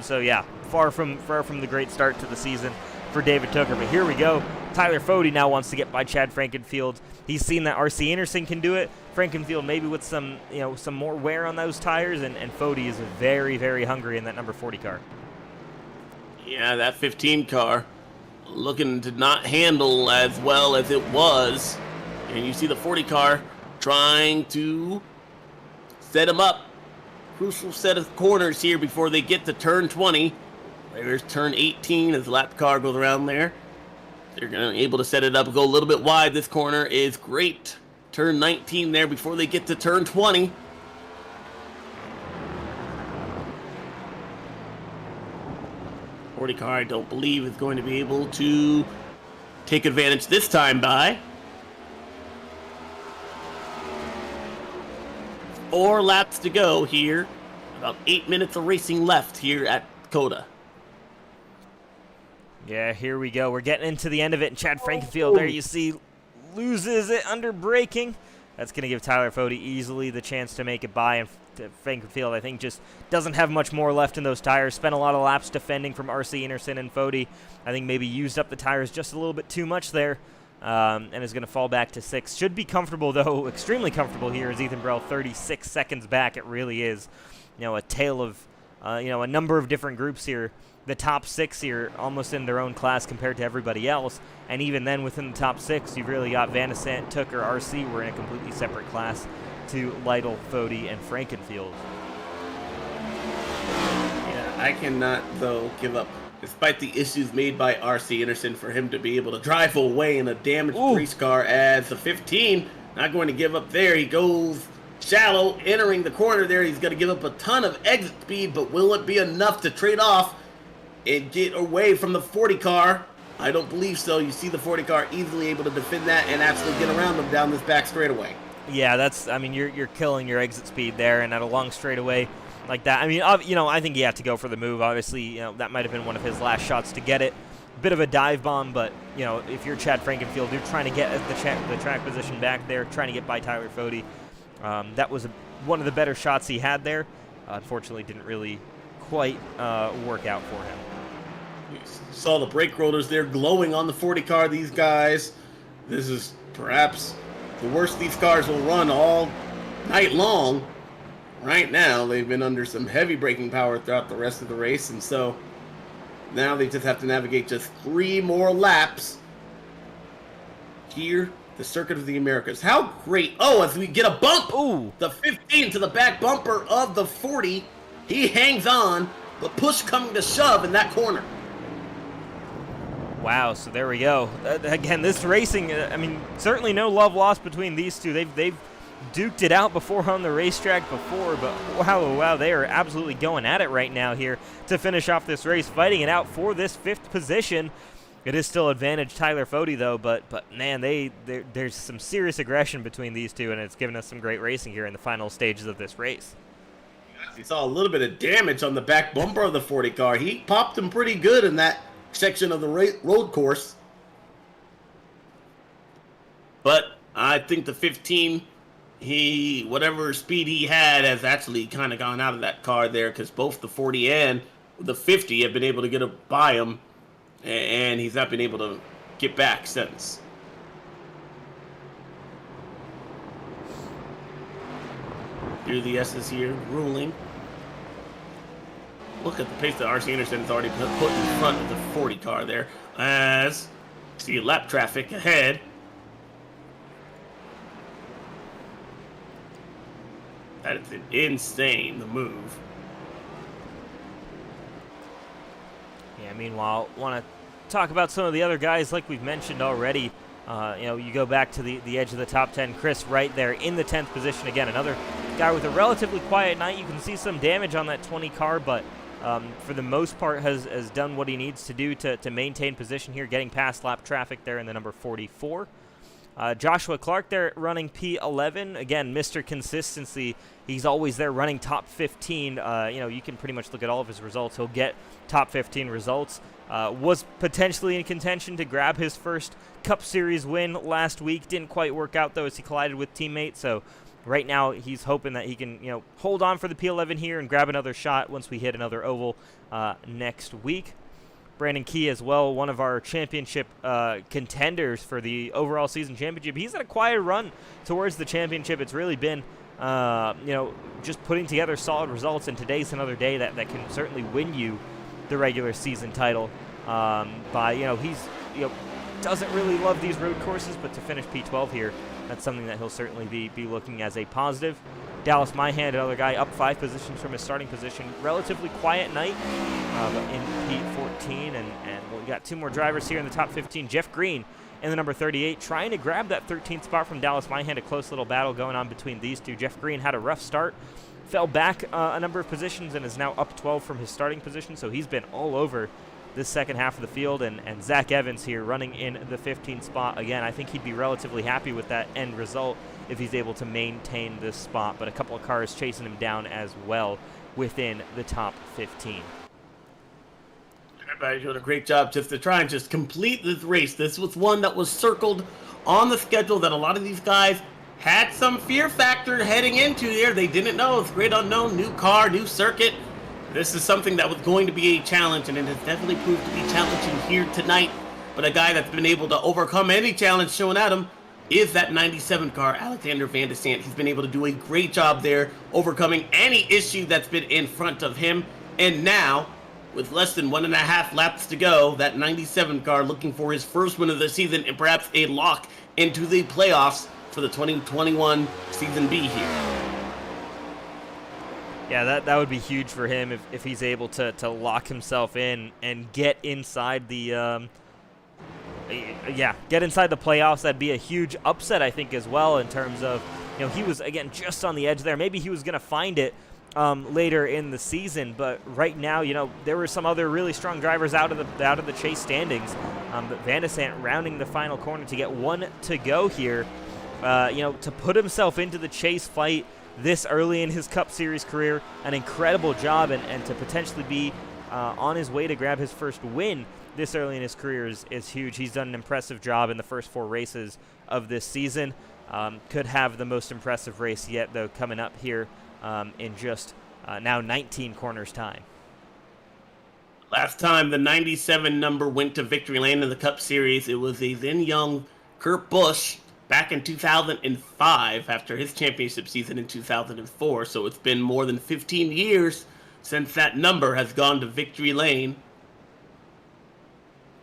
So yeah, far from the great start to the season for David Tooker. But here we go. Tyler Fody now wants to get by Chad Frankenfield. He's seen that RC Anderson can do it. Frankenfield maybe with some more wear on those tires, and Fody is very, very hungry in that number 40 car. Yeah, that 15 car looking to not handle as well as it was. And you see the 40 car trying to set him up. Crucial set of corners here before they get to turn 20. There's turn 18 as the lap car goes around there. They're going to be able to set it up and go a little bit wide. This corner is great. Turn 19 there before they get to turn 20. Car, I don't believe, is going to be able to take advantage this time by. 4 laps to go here. About 8 minutes of racing left here at COTA. Yeah, here we go. We're getting into the end of it, and Chad Frankenfield, there you see, loses it under braking. That's going to give Tyler Fody easily the chance to make it by, and Frankenfield, I think, just doesn't have much more left in those tires. Spent a lot of laps defending from RC Anderson, and Fody, I think, maybe used up the tires just a little bit too much there, and is going to fall back to 6. Should be comfortable, though, extremely comfortable here as Ethan Burrell 36 seconds back. It really is, a tale of, a number of different groups here. The top 6 here almost in their own class compared to everybody else, and even then within the top 6, you've really got Van de Sand, Tooker, RC. We're in a completely separate class to Lytle, Fody, and Frankenfield. Yeah, I cannot, though, give up. Despite the issues made by RC Anderson, for him to be able to drive away in a damaged race car as the 15, not going to give up there. He goes shallow, entering the corner there. He's going to give up a ton of exit speed, but will it be enough to trade off and get away from the 40 car? I don't believe so. You see the 40 car easily able to defend that and actually get around them down this back straightaway. Yeah, that's. I mean, you're killing your exit speed there, and at a long straightaway like that. I mean, I think he had to go for the move. Obviously, that might have been one of his last shots to get it. Bit of a dive bomb, but if you're Chad Frankenfield, you're trying to get the track position back there, trying to get by Tyler Fode. That was one of the better shots he had there. Unfortunately, didn't really quite work out for him. You saw the brake rollers there glowing on the 40 car. These guys, this is perhaps the worst these cars will run all night long. Right now, they've been under some heavy braking power throughout the rest of the race, and so now they just have to navigate just 3 more laps here, the Circuit of the Americas. How great. Oh, as we get a bump. Ooh. The 15 to the back bumper of the 40. He hangs on, but push coming to shove in that corner. Wow, so there we go. Again, this racing, I mean, certainly no love lost between these two. They've duked it out before on the racetrack before, but wow, they are absolutely going at it right now here to finish off this race, fighting it out for this 5th position. It is still advantage Tyler Fode, though, but man, there's some serious aggression between these two, and it's given us some great racing here in the final stages of this race. You saw a little bit of damage on the back bumper of the 40 car. He popped him pretty good in that section of the road course. But I think the 15, whatever speed he had has actually kind of gone out of that car there, because both the 40 and the 50 have been able to get by him, and he's not been able to get back since. Here the S's here ruling. Look at the pace that R.C. Anderson has already put in front of the 40 car there. As see lap traffic ahead. That is insane, the move. Yeah, meanwhile, want to talk about some of the other guys like we've mentioned already. You go back to the edge of the top 10. Chris right there in the 10th position again. Another guy with a relatively quiet night. You can see some damage on that 20 car, but for the most part has done what he needs to do to maintain position here, getting past lap traffic there in the number 44. Joshua Clark there running P11. Again, Mr. Consistency. He's always there running top 15. You can pretty much look at all of his results. He'll get top 15 results. Was potentially in contention to grab his first Cup Series win last week. Didn't quite work out, though, as he collided with teammates. So right now he's hoping that he can hold on for the P11 here and grab another shot once we hit another oval next week. Brandon Key as well, one of our championship contenders for the overall season championship. He's had a quiet run towards the championship. It's really been, just putting together solid results, and today's another day that can certainly win you the regular season title. He's doesn't really love these road courses, but to finish P12 here, that's something that he'll certainly be looking as a positive. Dallas Myhand, another guy, up 5 positions from his starting position. Relatively quiet night, but in P14, and we got 2 more drivers here in the top 15. Jeff Green in the number 38, trying to grab that 13th spot from Dallas Myhand. A close little battle going on between these two. Jeff Green had a rough start, fell back a number of positions, and is now up 12 from his starting position, so he's been all over this second half of the field. And Zach Evans here running in the 15th spot. Again, I think he'd be relatively happy with that end result if he's able to maintain this spot, but a couple of cars chasing him down as well within the top 15. Everybody's doing a great job just to try and just complete this race. This was one that was circled on the schedule that a lot of these guys had some fear factor heading into here. They didn't know. It's great unknown, new car, new circuit. This is something that was going to be a challenge, and it has definitely proved to be challenging here tonight. But a guy that's been able to overcome any challenge shown at him is that 97 car, Alexander Van de Sant. He's been able to do a great job there, overcoming any issue that's been in front of him. And now, with less than 1.5 laps to go, that 97 car looking for his first win of the season and perhaps a lock into the playoffs for the 2021 Season B here. Yeah, that would be huge for him if he's able to lock himself in and get inside the get inside the playoffs. That'd be a huge upset, I think, as well, in terms of, he was, again, just on the edge there. Maybe he was going to find it later in the season, but right now, there were some other really strong drivers out of the chase standings. But Van de Sant rounding the final corner to get 1 to go here. to put himself into the chase fight this early in his Cup Series career, an incredible job, and to potentially be on his way to grab his first win this early in his career is huge. He's done an impressive job in the first 4 races of this season. Could have the most impressive race yet, though, coming up here in just now 19 corners time. Last time the 97 number went to victory lane in the Cup Series, it was a then young Kurt Busch back in 2005 after his championship season in 2004. So it's been more than 15 years since that number has gone to victory lane.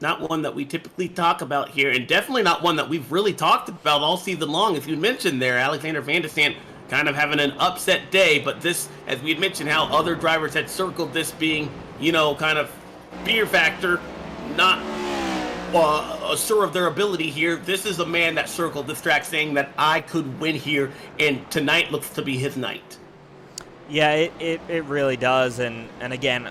Not one that we typically talk about here, and definitely not one that we've really talked about all season long. As you mentioned there, Alexander Van de Sant kind of having an upset day, but this, as we had mentioned, how other drivers had circled this being, kind of fear factor, not sure of their ability here. This is a man that circled this track saying that I could win here, and tonight looks to be his night. Yeah, it really does, and again,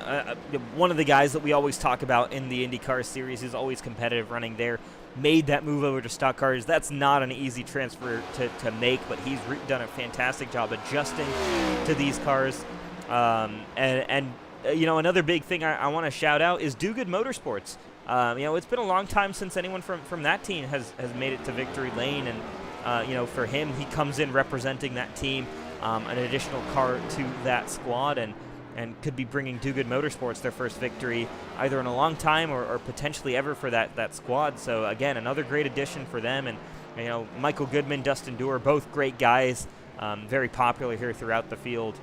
one of the guys that we always talk about in the IndyCar series is always competitive running there, made that move over to stock cars. That's not an easy transfer to make, but he's done a fantastic job adjusting to these cars. Another big thing I want to shout out is Do Good Motorsports. It's been a long time since anyone from that team has made it to victory lane, and for him, he comes in representing that team. An additional car to that squad, and could be bringing Do Good Motorsports their first victory either in a long time or potentially ever for that squad. So again, another great addition for them. And Michael Goodman, Dustin Doer, both great guys, very popular here throughout the field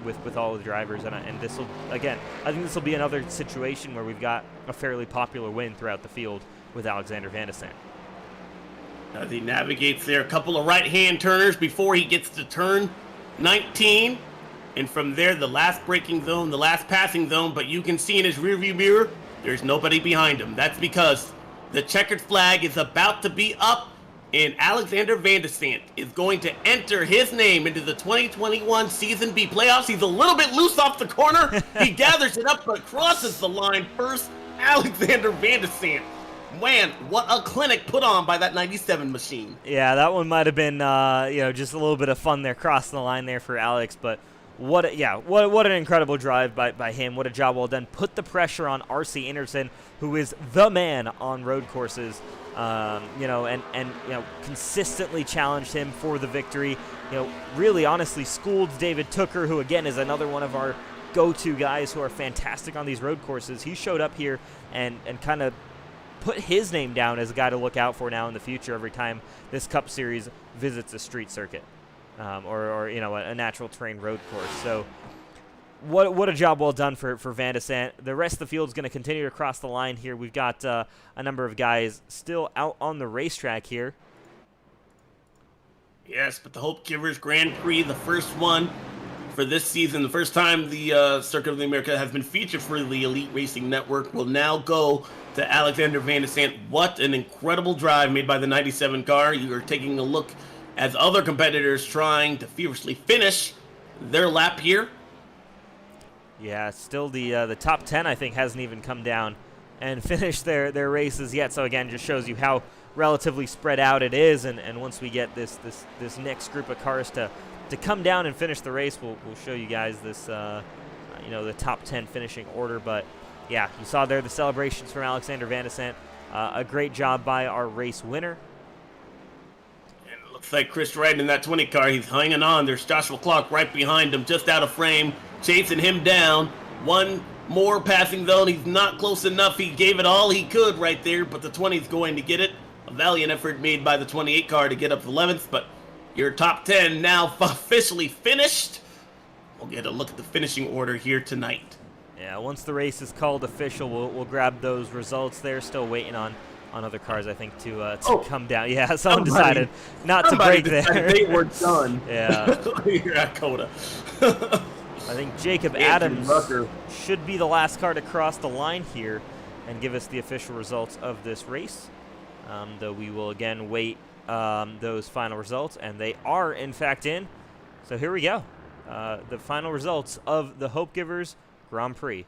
with all the drivers. And this will, again, I think this will be another situation where we've got a fairly popular win throughout the field with Alexander Van de Sant. As he navigates there, a couple of right-hand turners before he gets to turn 19, and from there the last braking zone, the last passing zone, but you can see in his rearview mirror there's nobody behind him. That's because the checkered flag is about to be up, and Alexander Van de Sant is going to enter his name into the 2021 Season B playoffs. He's a little bit loose off the corner. He gathers it up but crosses the line first. Alexander Van de Sant. Man, what a clinic put on by that 97 machine. Yeah, that one might have been, just a little bit of fun there, crossing the line there for Alex. But what an incredible drive by him. What a job well done. Put the pressure on R.C. Anderson, who is the man on road courses, consistently challenged him for the victory. Really, honestly, schooled David Tooker, who again is another one of our go-to guys who are fantastic on these road courses. He showed up here and kind of put his name down as a guy to look out for now in the future every time this Cup Series visits a street circuit or a natural terrain road course. So what a job well done for Van de Sant. The rest of the field is going to continue to cross the line here. We've got a number of guys still out on the racetrack here. Yes, but the Hopegivers Grand Prix, the first one for this season, the first time the Circuit of the America has been featured for the Elite Racing Network, will now go to Alexander Van de Sant. What an incredible drive made by the 97 car. You are taking a look as other competitors trying to fiercely finish their lap here. Yeah, still the top 10, I think, hasn't even come down and finished their races yet. So again, just shows you how relatively spread out it is. And once we get this next group of cars to come down and finish the race, we'll show you guys this, the top 10 finishing order. But yeah, you saw there the celebrations from Alexander Van de Sant. A great job by our race winner. And it looks like Chris Wright in that 20 car, he's hanging on. There's Joshua Clark right behind him, just out of frame, chasing him down. One more passing zone. He's not close enough. He gave it all he could right there, but the 20's going to get it. A valiant effort made by the 28 car to get up 11th, but your top 10 now officially finished. We'll get a look at the finishing order here tonight. Yeah, once the race is called official, we'll grab those results there. Still waiting on other cars, I think, to come down. Yeah, someone decided not to break there. They were done. Yeah. You're at Coda. I think Jacob Adams should be the last car to cross the line here and give us the official results of this race. Though we will again wait those final results, and they are in fact in. So here we go. The final results of the Hopegivers Grand Prix.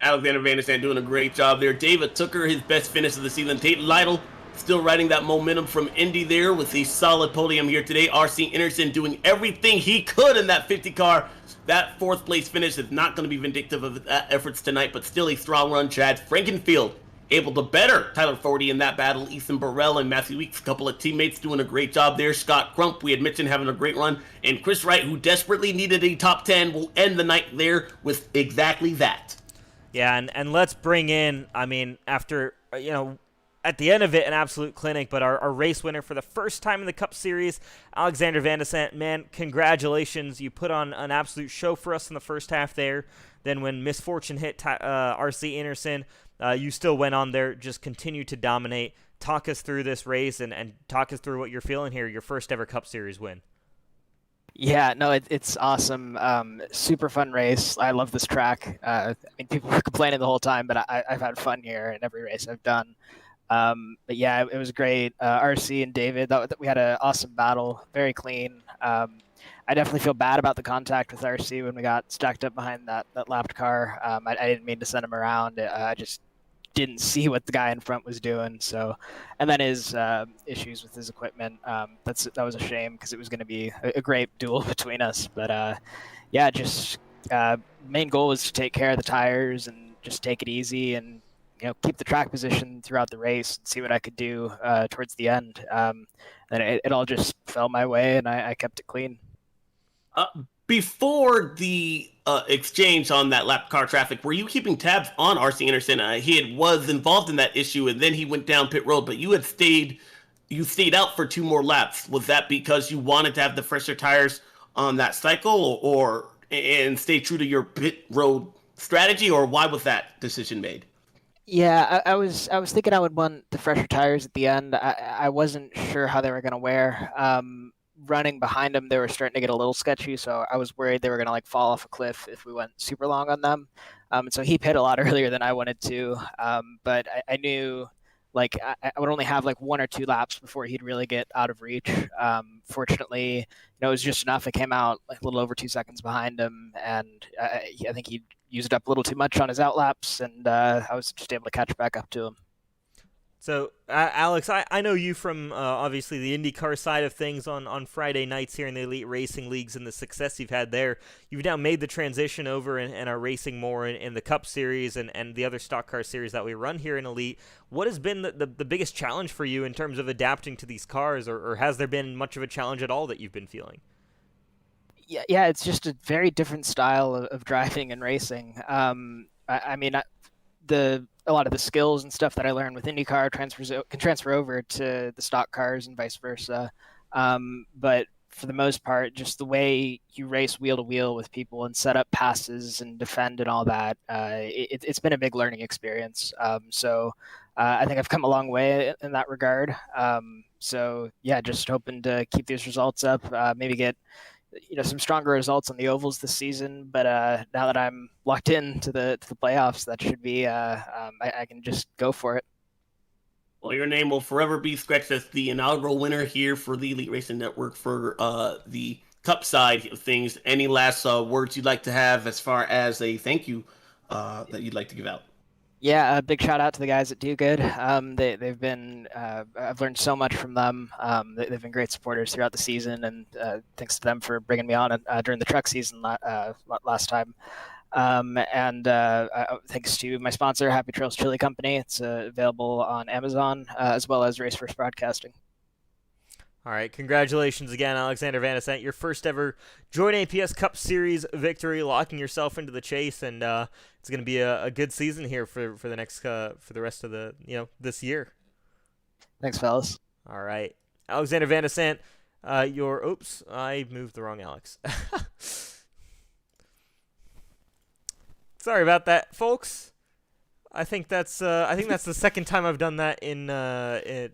Alexander Van de Sant doing a great job there. David Tooker, his best finish of the season. Tate Lytle Still riding that momentum from Indy there with a solid podium here today. RC Anderson doing everything he could in that 50 car. That fourth place finish is not going to be vindictive of efforts tonight, but still a strong run. Chad Frankenfield able to better Tyler Forty in that battle. Ethan Burrell and Matthew Weeks, a couple of teammates doing a great job there. Scott Crump, we had mentioned, having a great run. And Chris Wright, who desperately needed a top 10, will end the night there with exactly that. Yeah, and let's bring in, I mean, after, at the end of it, an absolute clinic, but our race winner for the first time in the Cup Series, Alexander Van de Sant. Man, congratulations. You put on an absolute show for us in the first half there. Then when misfortune hit RC Anderson, you still went on there, just continued to dominate. Talk us through this race and talk us through what you're feeling here, your first ever Cup Series win. Yeah, no, it's awesome. Super fun race. I love this track. I mean, people were complaining the whole time, but I've had fun here in every race I've done. But yeah, it was great. RC and David, we had an awesome battle, very clean. I definitely feel bad about the contact with RC when we got stacked up behind that lapped car. I didn't mean to send him around. I just didn't see what the guy in front was doing. So, and then his issues with his equipment. That was a shame because it was going to be a great duel between us. But yeah, just main goal was to take care of the tires and just take it easy and keep the track position throughout the race and see what I could do towards the end. And it all just fell my way, and I kept it clean. Before the exchange on that lap car traffic, were you keeping tabs on RC Anderson? He was involved in that issue, and then he went down pit road, but you stayed out for 2 more laps. Was that because you wanted to have the fresher tires on that cycle, and stay true to your pit road strategy, or why was that decision made? Yeah, I was thinking I would want the fresher tires at the end. I wasn't sure how they were going to wear. Running behind them, they were starting to get a little sketchy, so I was worried they were going to fall off a cliff if we went super long on them. And so he pit a lot earlier than I wanted to. But I knew I would only have 1 or 2 laps before he'd really get out of reach. Fortunately, it was just enough. It came out a little over 2 seconds behind him, and I think he used up a little too much on his outlaps, and I was just able to catch back up to him. So, Alex, I know you from obviously the IndyCar side of things on Friday nights here in the Elite Racing Leagues and the success you've had there. You've now made the transition over and are racing more in the Cup Series and the other stock car series that we run here in Elite. What has been the biggest challenge for you in terms of adapting to these cars, or has there been much of a challenge at all that you've been feeling? Yeah, it's just a very different style of driving and racing. A lot of the skills and stuff that I learned with IndyCar can transfer over to the stock cars and vice versa. But for the most part, just the way you race wheel to wheel with people and set up passes and defend and all that, it's been a big learning experience. So I think I've come a long way in that regard. So yeah, just hoping to keep these results up, maybe get some stronger results on the ovals this season, but now that I'm locked into the playoffs, that should be I can just go for it. Well, your name will forever be scratched as the inaugural winner here for the Elite Racing Network for the Cup side of things. Any last words you'd like to have as far as a thank you that you'd like to give out? Yeah, a big shout out to the guys at Do Good. They've been, I've learned so much from them. They've been great supporters throughout the season, and thanks to them for bringing me on during the truck season last time. And thanks to my sponsor, Happy Trails Chili Company. It's available on Amazon as well as Race First Broadcasting. All right, congratulations again, Alexander Van de Sant. Your first ever JoinAPS Cup Series victory, locking yourself into the chase, and it's going to be a good season here for the next for the rest of the this year. Thanks, fellas. All right, Alexander Van de Sant, oops, I moved the wrong Alex. Sorry about that, folks. I think that's the second time I've done that in a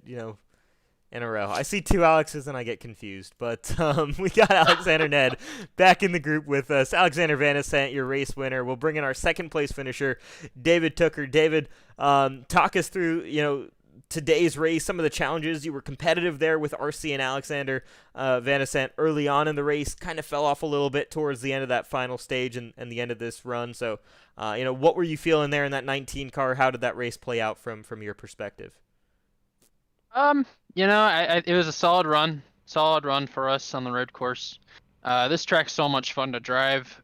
row. I see 2 Alexes and I get confused, but we got Alexander Ned back in the group with us. Alexander Van de Sant, your race winner. We'll bring in our second place finisher, David Tooker. David, talk us through today's race, some of the challenges. You were competitive there with RC and Alexander Van de Sant early on in the race, kind of fell off a little bit towards the end of that final stage and the end of this run. So, what were you feeling there in that 19 car? How did that race play out from your perspective? It was a solid run for us on the road course. This track's so much fun to drive.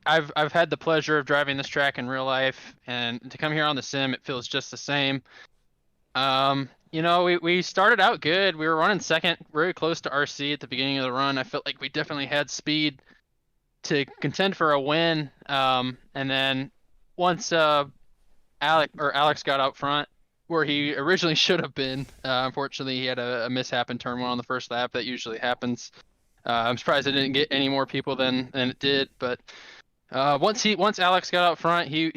I've had the pleasure of driving this track in real life, and to come here on the sim, it feels just the same. We started out good. We were running second, very close to RC at the beginning of the run. I felt like we definitely had speed to contend for a win. And then once Alex got out front, where he originally should have been, unfortunately he had a mishap in turn one on the first lap. That usually happens. I'm surprised it didn't get any more people than it did, but once Alex got out front, he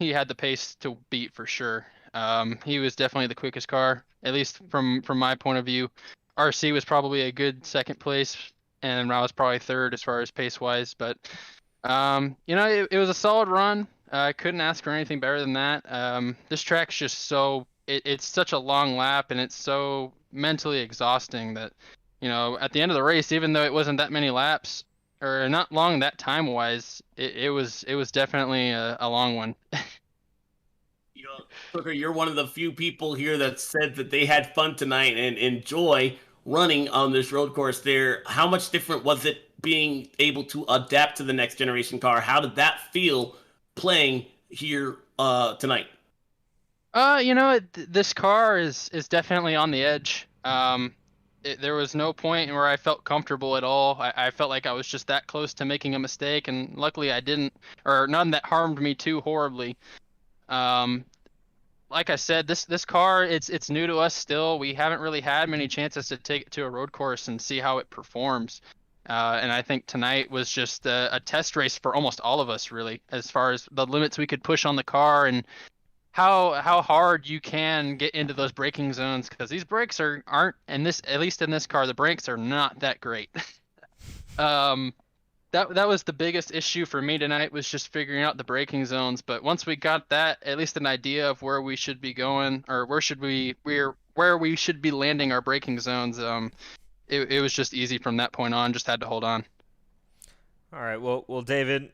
had the pace to beat for sure. He was definitely the quickest car, at least from my point of view. RC was probably a good second place, and I was probably third as far as pace wise. But it was a solid run. I couldn't ask for anything better than that. This track's just it's such a long lap, and it's so mentally exhausting that at the end of the race, even though it wasn't that many laps or not long that time wise, it was definitely a long one. Tucker, you're one of the few people here that said that they had fun tonight and enjoy running on this road course there. How much different was it being able to adapt to the next generation car? How did that feel playing here tonight? This car is definitely on the edge. There was no point where I felt comfortable at all. I felt like I was just that close to making a mistake, and luckily I didn't, or none that harmed me too horribly. Like I said, this car, it's new to us still. We haven't really had many chances to take it to a road course and see how it performs. And I think tonight was just a test race for almost all of us, really, as far as the limits we could push on the car and how hard you can get into those braking zones, because these brakes aren't at least in this car, the brakes are not that great. That was the biggest issue for me tonight, was just figuring out the braking zones. But once we got that, at least an idea of where we should be going, or where we should be landing our braking zones, it was just easy from that point on. Just had to hold on. All right, well, David,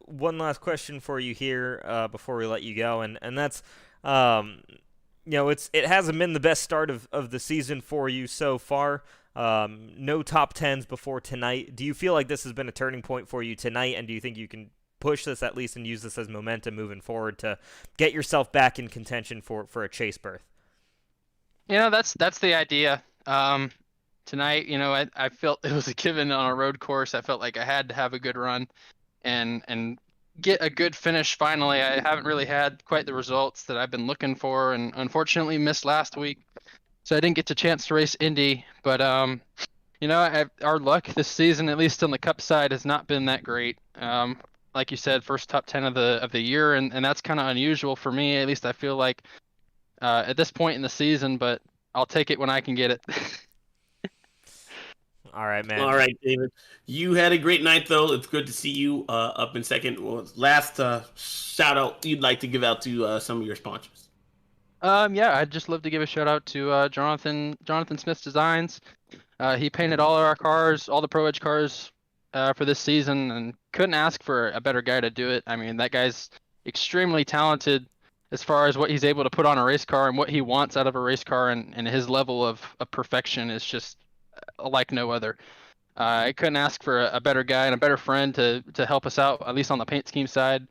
one last question for you here before we let you go, and that's, it hasn't been the best start of the season for you so far. No top 10s before tonight. Do you feel like this has been a turning point for you tonight, and do you think you can push this at least and use this as momentum moving forward to get yourself back in contention for a chase berth? That's the idea. Tonight, I felt it was a given on a road course. I felt like I had to have a good run and get a good finish finally. I haven't really had quite the results that I've been looking for, and unfortunately missed last week. So I didn't get the chance to race Indy, but our luck this season, at least on the Cup side, has not been that great. Like you said, first top 10 of the year, and that's kind of unusual for me. At least I feel like at this point in the season, but I'll take it when I can get it. All right, man. All right, David. You had a great night, though. It's good to see you up in second. Last shout out you'd like to give out to some of your sponsors. Yeah, I'd just love to give a shout out to Jonathan Smith's Designs. He painted all of our cars, all the Pro Edge cars for this season, and couldn't ask for a better guy to do it. I mean, that guy's extremely talented as far as what he's able to put on a race car and what he wants out of a race car, and his level of perfection is just like no other. I couldn't ask for a better guy and a better friend to help us out, at least on the paint scheme side,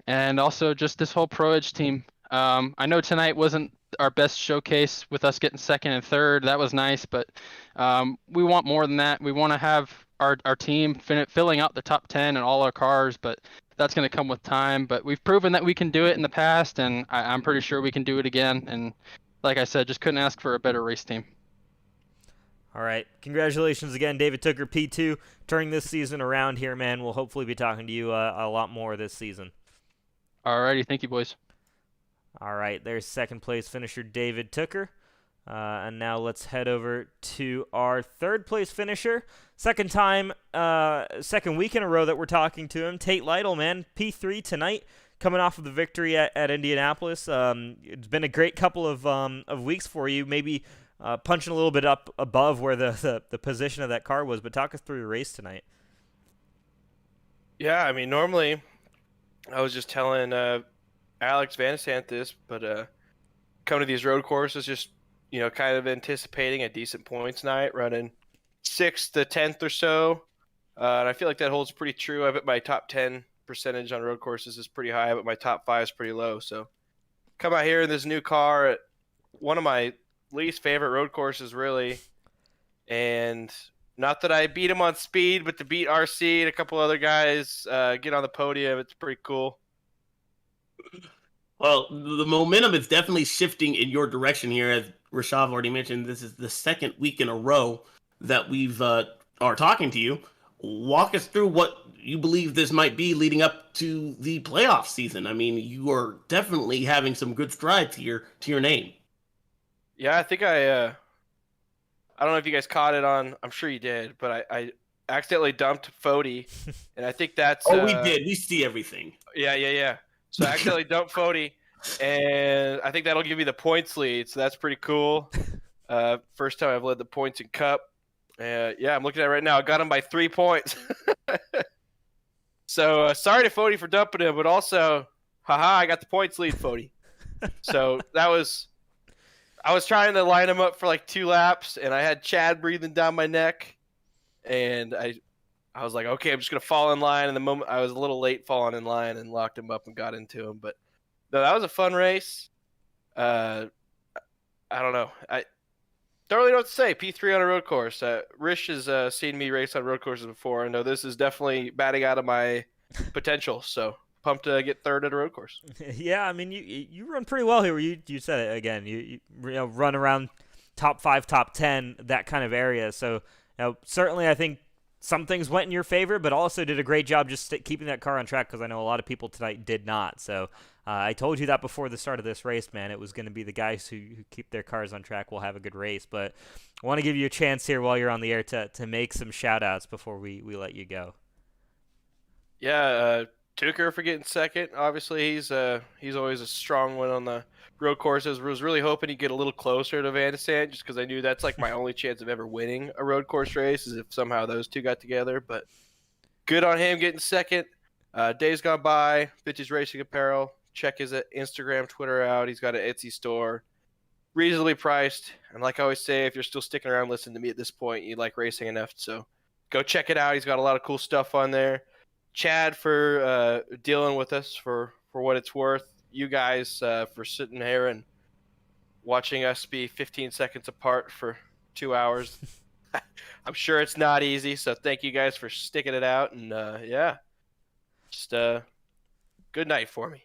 and also just this whole Pro Edge team. I know tonight wasn't our best showcase with us getting second and third. That was nice, but we want more than that. We want to have our team filling out the top 10 in all our cars, but that's going to come with time. But we've proven that we can do it in the past, and I'm pretty sure we can do it again. And like I said, just couldn't ask for a better race team. All right. Congratulations again, David Tooker, P2, turning this season around here, man. We'll hopefully be talking to you a lot more this season. All righty. Thank you, boys. All right. There's second place finisher David Tooker. And now let's head over to our third place finisher. Second week in a row that we're talking to him. Tate Lytle, man. P3 tonight, coming off of the victory at Indianapolis. It's been a great couple of weeks for you. Maybe punching a little bit up above where the position of that car was, but talk us through your race tonight. Yeah, I mean, normally I was just telling Alex Van Sant this, but come to these road courses just, kind of anticipating a decent points night, running 6th to 10th or so. And I feel like that holds pretty true. I bet my top 10 percentage on road courses is pretty high, but my top 5 is pretty low. So come out here in this new car at one of my least favorite road courses, really. And not that I beat him on speed, but to beat RC and a couple other guys get on the podium, it's pretty cool. Well, the momentum is definitely shifting in your direction here. As Rashav already mentioned, this is the second week in a row that we've are talking to you. Walk us through what you believe this might be leading up to the playoff season. I mean, you are definitely having some good strides here to your name. Yeah, I think I don't know if you guys caught it on. I'm sure you did, but I accidentally dumped Fody, and I think that's. We did. We see everything. Yeah. So I accidentally dumped Fody, and I think that'll give me the points lead. So that's pretty cool. First time I've led the points in Cup. Yeah, I'm looking at it right now. I got him by 3 points. So sorry to Fody for dumping him, but also, I got the points lead, Fody. So I was trying to line him up for like 2 laps, and I had Chad breathing down my neck, and I was like, okay, I'm just gonna fall in line. And the moment I was a little late falling in line and locked him up and got into him, but no, that was a fun race. I don't know. I don't really know what to say. P3 on a road course. Rish has seen me race on road courses before. I know this is definitely batting out of my potential. So pumped to get 3rd at a road course. Yeah, I mean, you run pretty well here. You said it again. You run around top 5, top 10, that kind of area. So certainly I think some things went in your favor, but also did a great job just keeping that car on track, because I know a lot of people tonight did not. So I told you that before the start of this race, man. It was going to be the guys who keep their cars on track will have a good race. But I want to give you a chance here while you're on the air to make some shout-outs before we let you go. Yeah, Tucker for getting 2nd. Obviously, he's always a strong one on the road courses. Was really hoping he'd get a little closer to Van de Sant, just because I knew that's like my only chance of ever winning a road course race is if somehow those two got together. But good on him getting 2nd. Days gone by, Bitches Racing Apparel. Check his Instagram, Twitter out. He's got an Etsy store, reasonably priced. And like I always say, if you're still sticking around listening to me at this point, you like racing enough, so go check it out. He's got a lot of cool stuff on there. Chad for dealing with us for what it's worth. You guys for sitting here and watching us be 15 seconds apart for 2 hours. I'm sure it's not easy, so thank you guys for sticking it out. And just good night for me.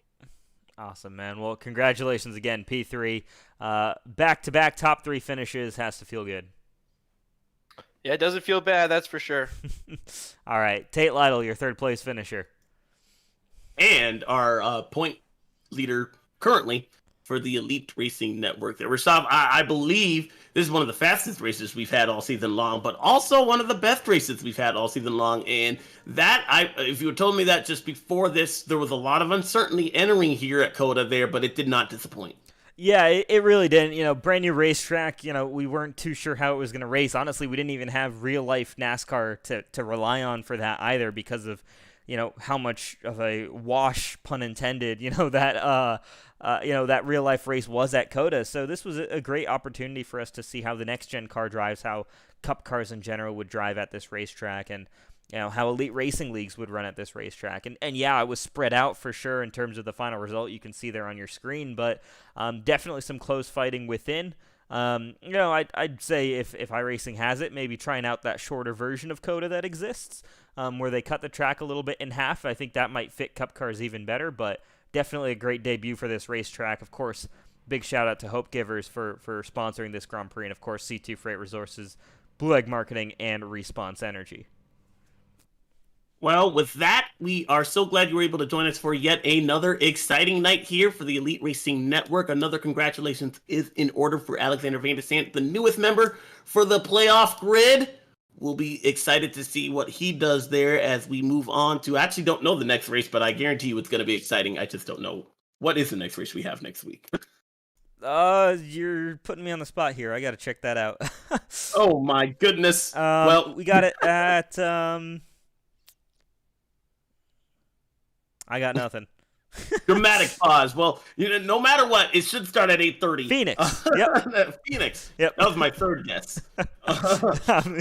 Awesome, man. Well, congratulations again, P3. Back-to-back top 3 finishes has to feel good. Yeah, it doesn't feel bad, that's for sure. All right, Tate Lytle, your 3rd place finisher. And our point leader currently for the Elite Racing Network there. Rashav, I believe this is one of the fastest races we've had all season long, but also one of the best races we've had all season long. And that, if you had told me that just before this, there was a lot of uncertainty entering here at COTA there, but it did not disappoint. Yeah, it really didn't. Brand new racetrack. We weren't too sure how it was going to race. Honestly, we didn't even have real life NASCAR to rely on for that either, because of how much of a wash, pun intended, that real life race was at COTA. So this was a great opportunity for us to see how the next gen car drives, how Cup cars in general would drive at this racetrack, and how elite racing leagues would run at this racetrack. And yeah, it was spread out for sure in terms of the final result you can see there on your screen, but definitely some close fighting within. I'd say if iRacing has it, maybe trying out that shorter version of COTA that exists, where they cut the track a little bit in half. I think that might fit Cup cars even better, but definitely a great debut for this racetrack. Of course, big shout out to Hopegivers for sponsoring this Grand Prix, and of course C2 Freight Resources, Blue Egg Marketing, and Response Energy. Well, with that, we are so glad you were able to join us for yet another exciting night here for the Elite Racing Network. Another congratulations is in order for Alexander Van de Sant, the newest member for the playoff grid. We'll be excited to see what he does there as we move on to, I actually don't know the next race, but I guarantee you it's going to be exciting. I just don't know. What is the next race we have next week? You're putting me on the spot here. I got to check that out. Oh my goodness. Well, we got it at, I got nothing. Dramatic pause. Well, no matter what, it should start at 8:30. Phoenix. Yep. Phoenix. Yep. That was my third guess. Yeah.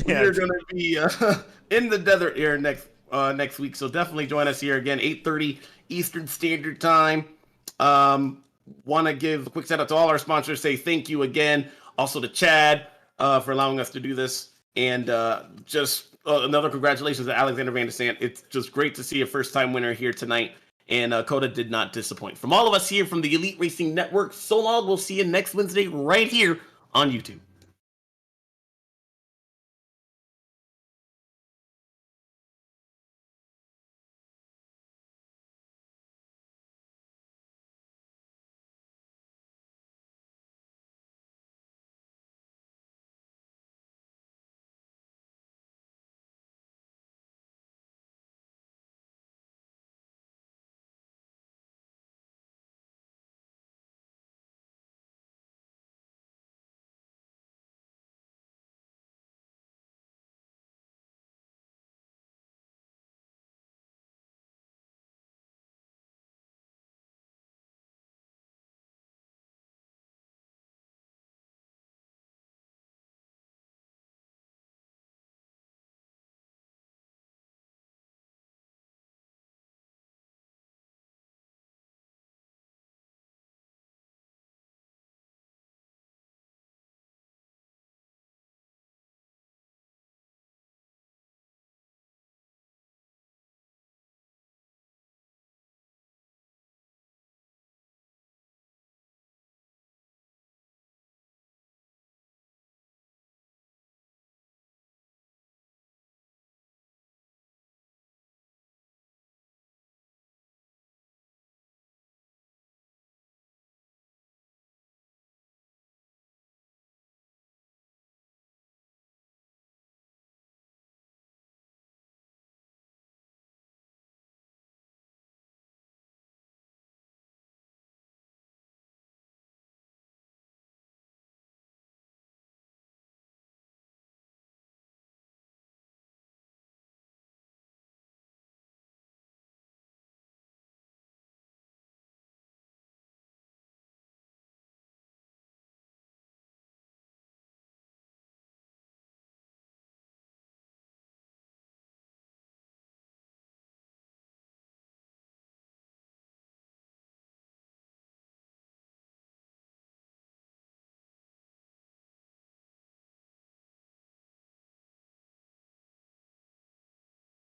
We're going to be in the desert here next week, so definitely join us here again, 8:30 Eastern Standard Time. Want to give a quick shout out to all our sponsors. Say thank you again. Also to Chad for allowing us to do this, and just another congratulations to Alexander Van der Sant. It's just great to see a first-time winner here tonight. And Coda did not disappoint. From all of us here from the Elite Racing Network, so long. We'll see you next Wednesday right here on YouTube.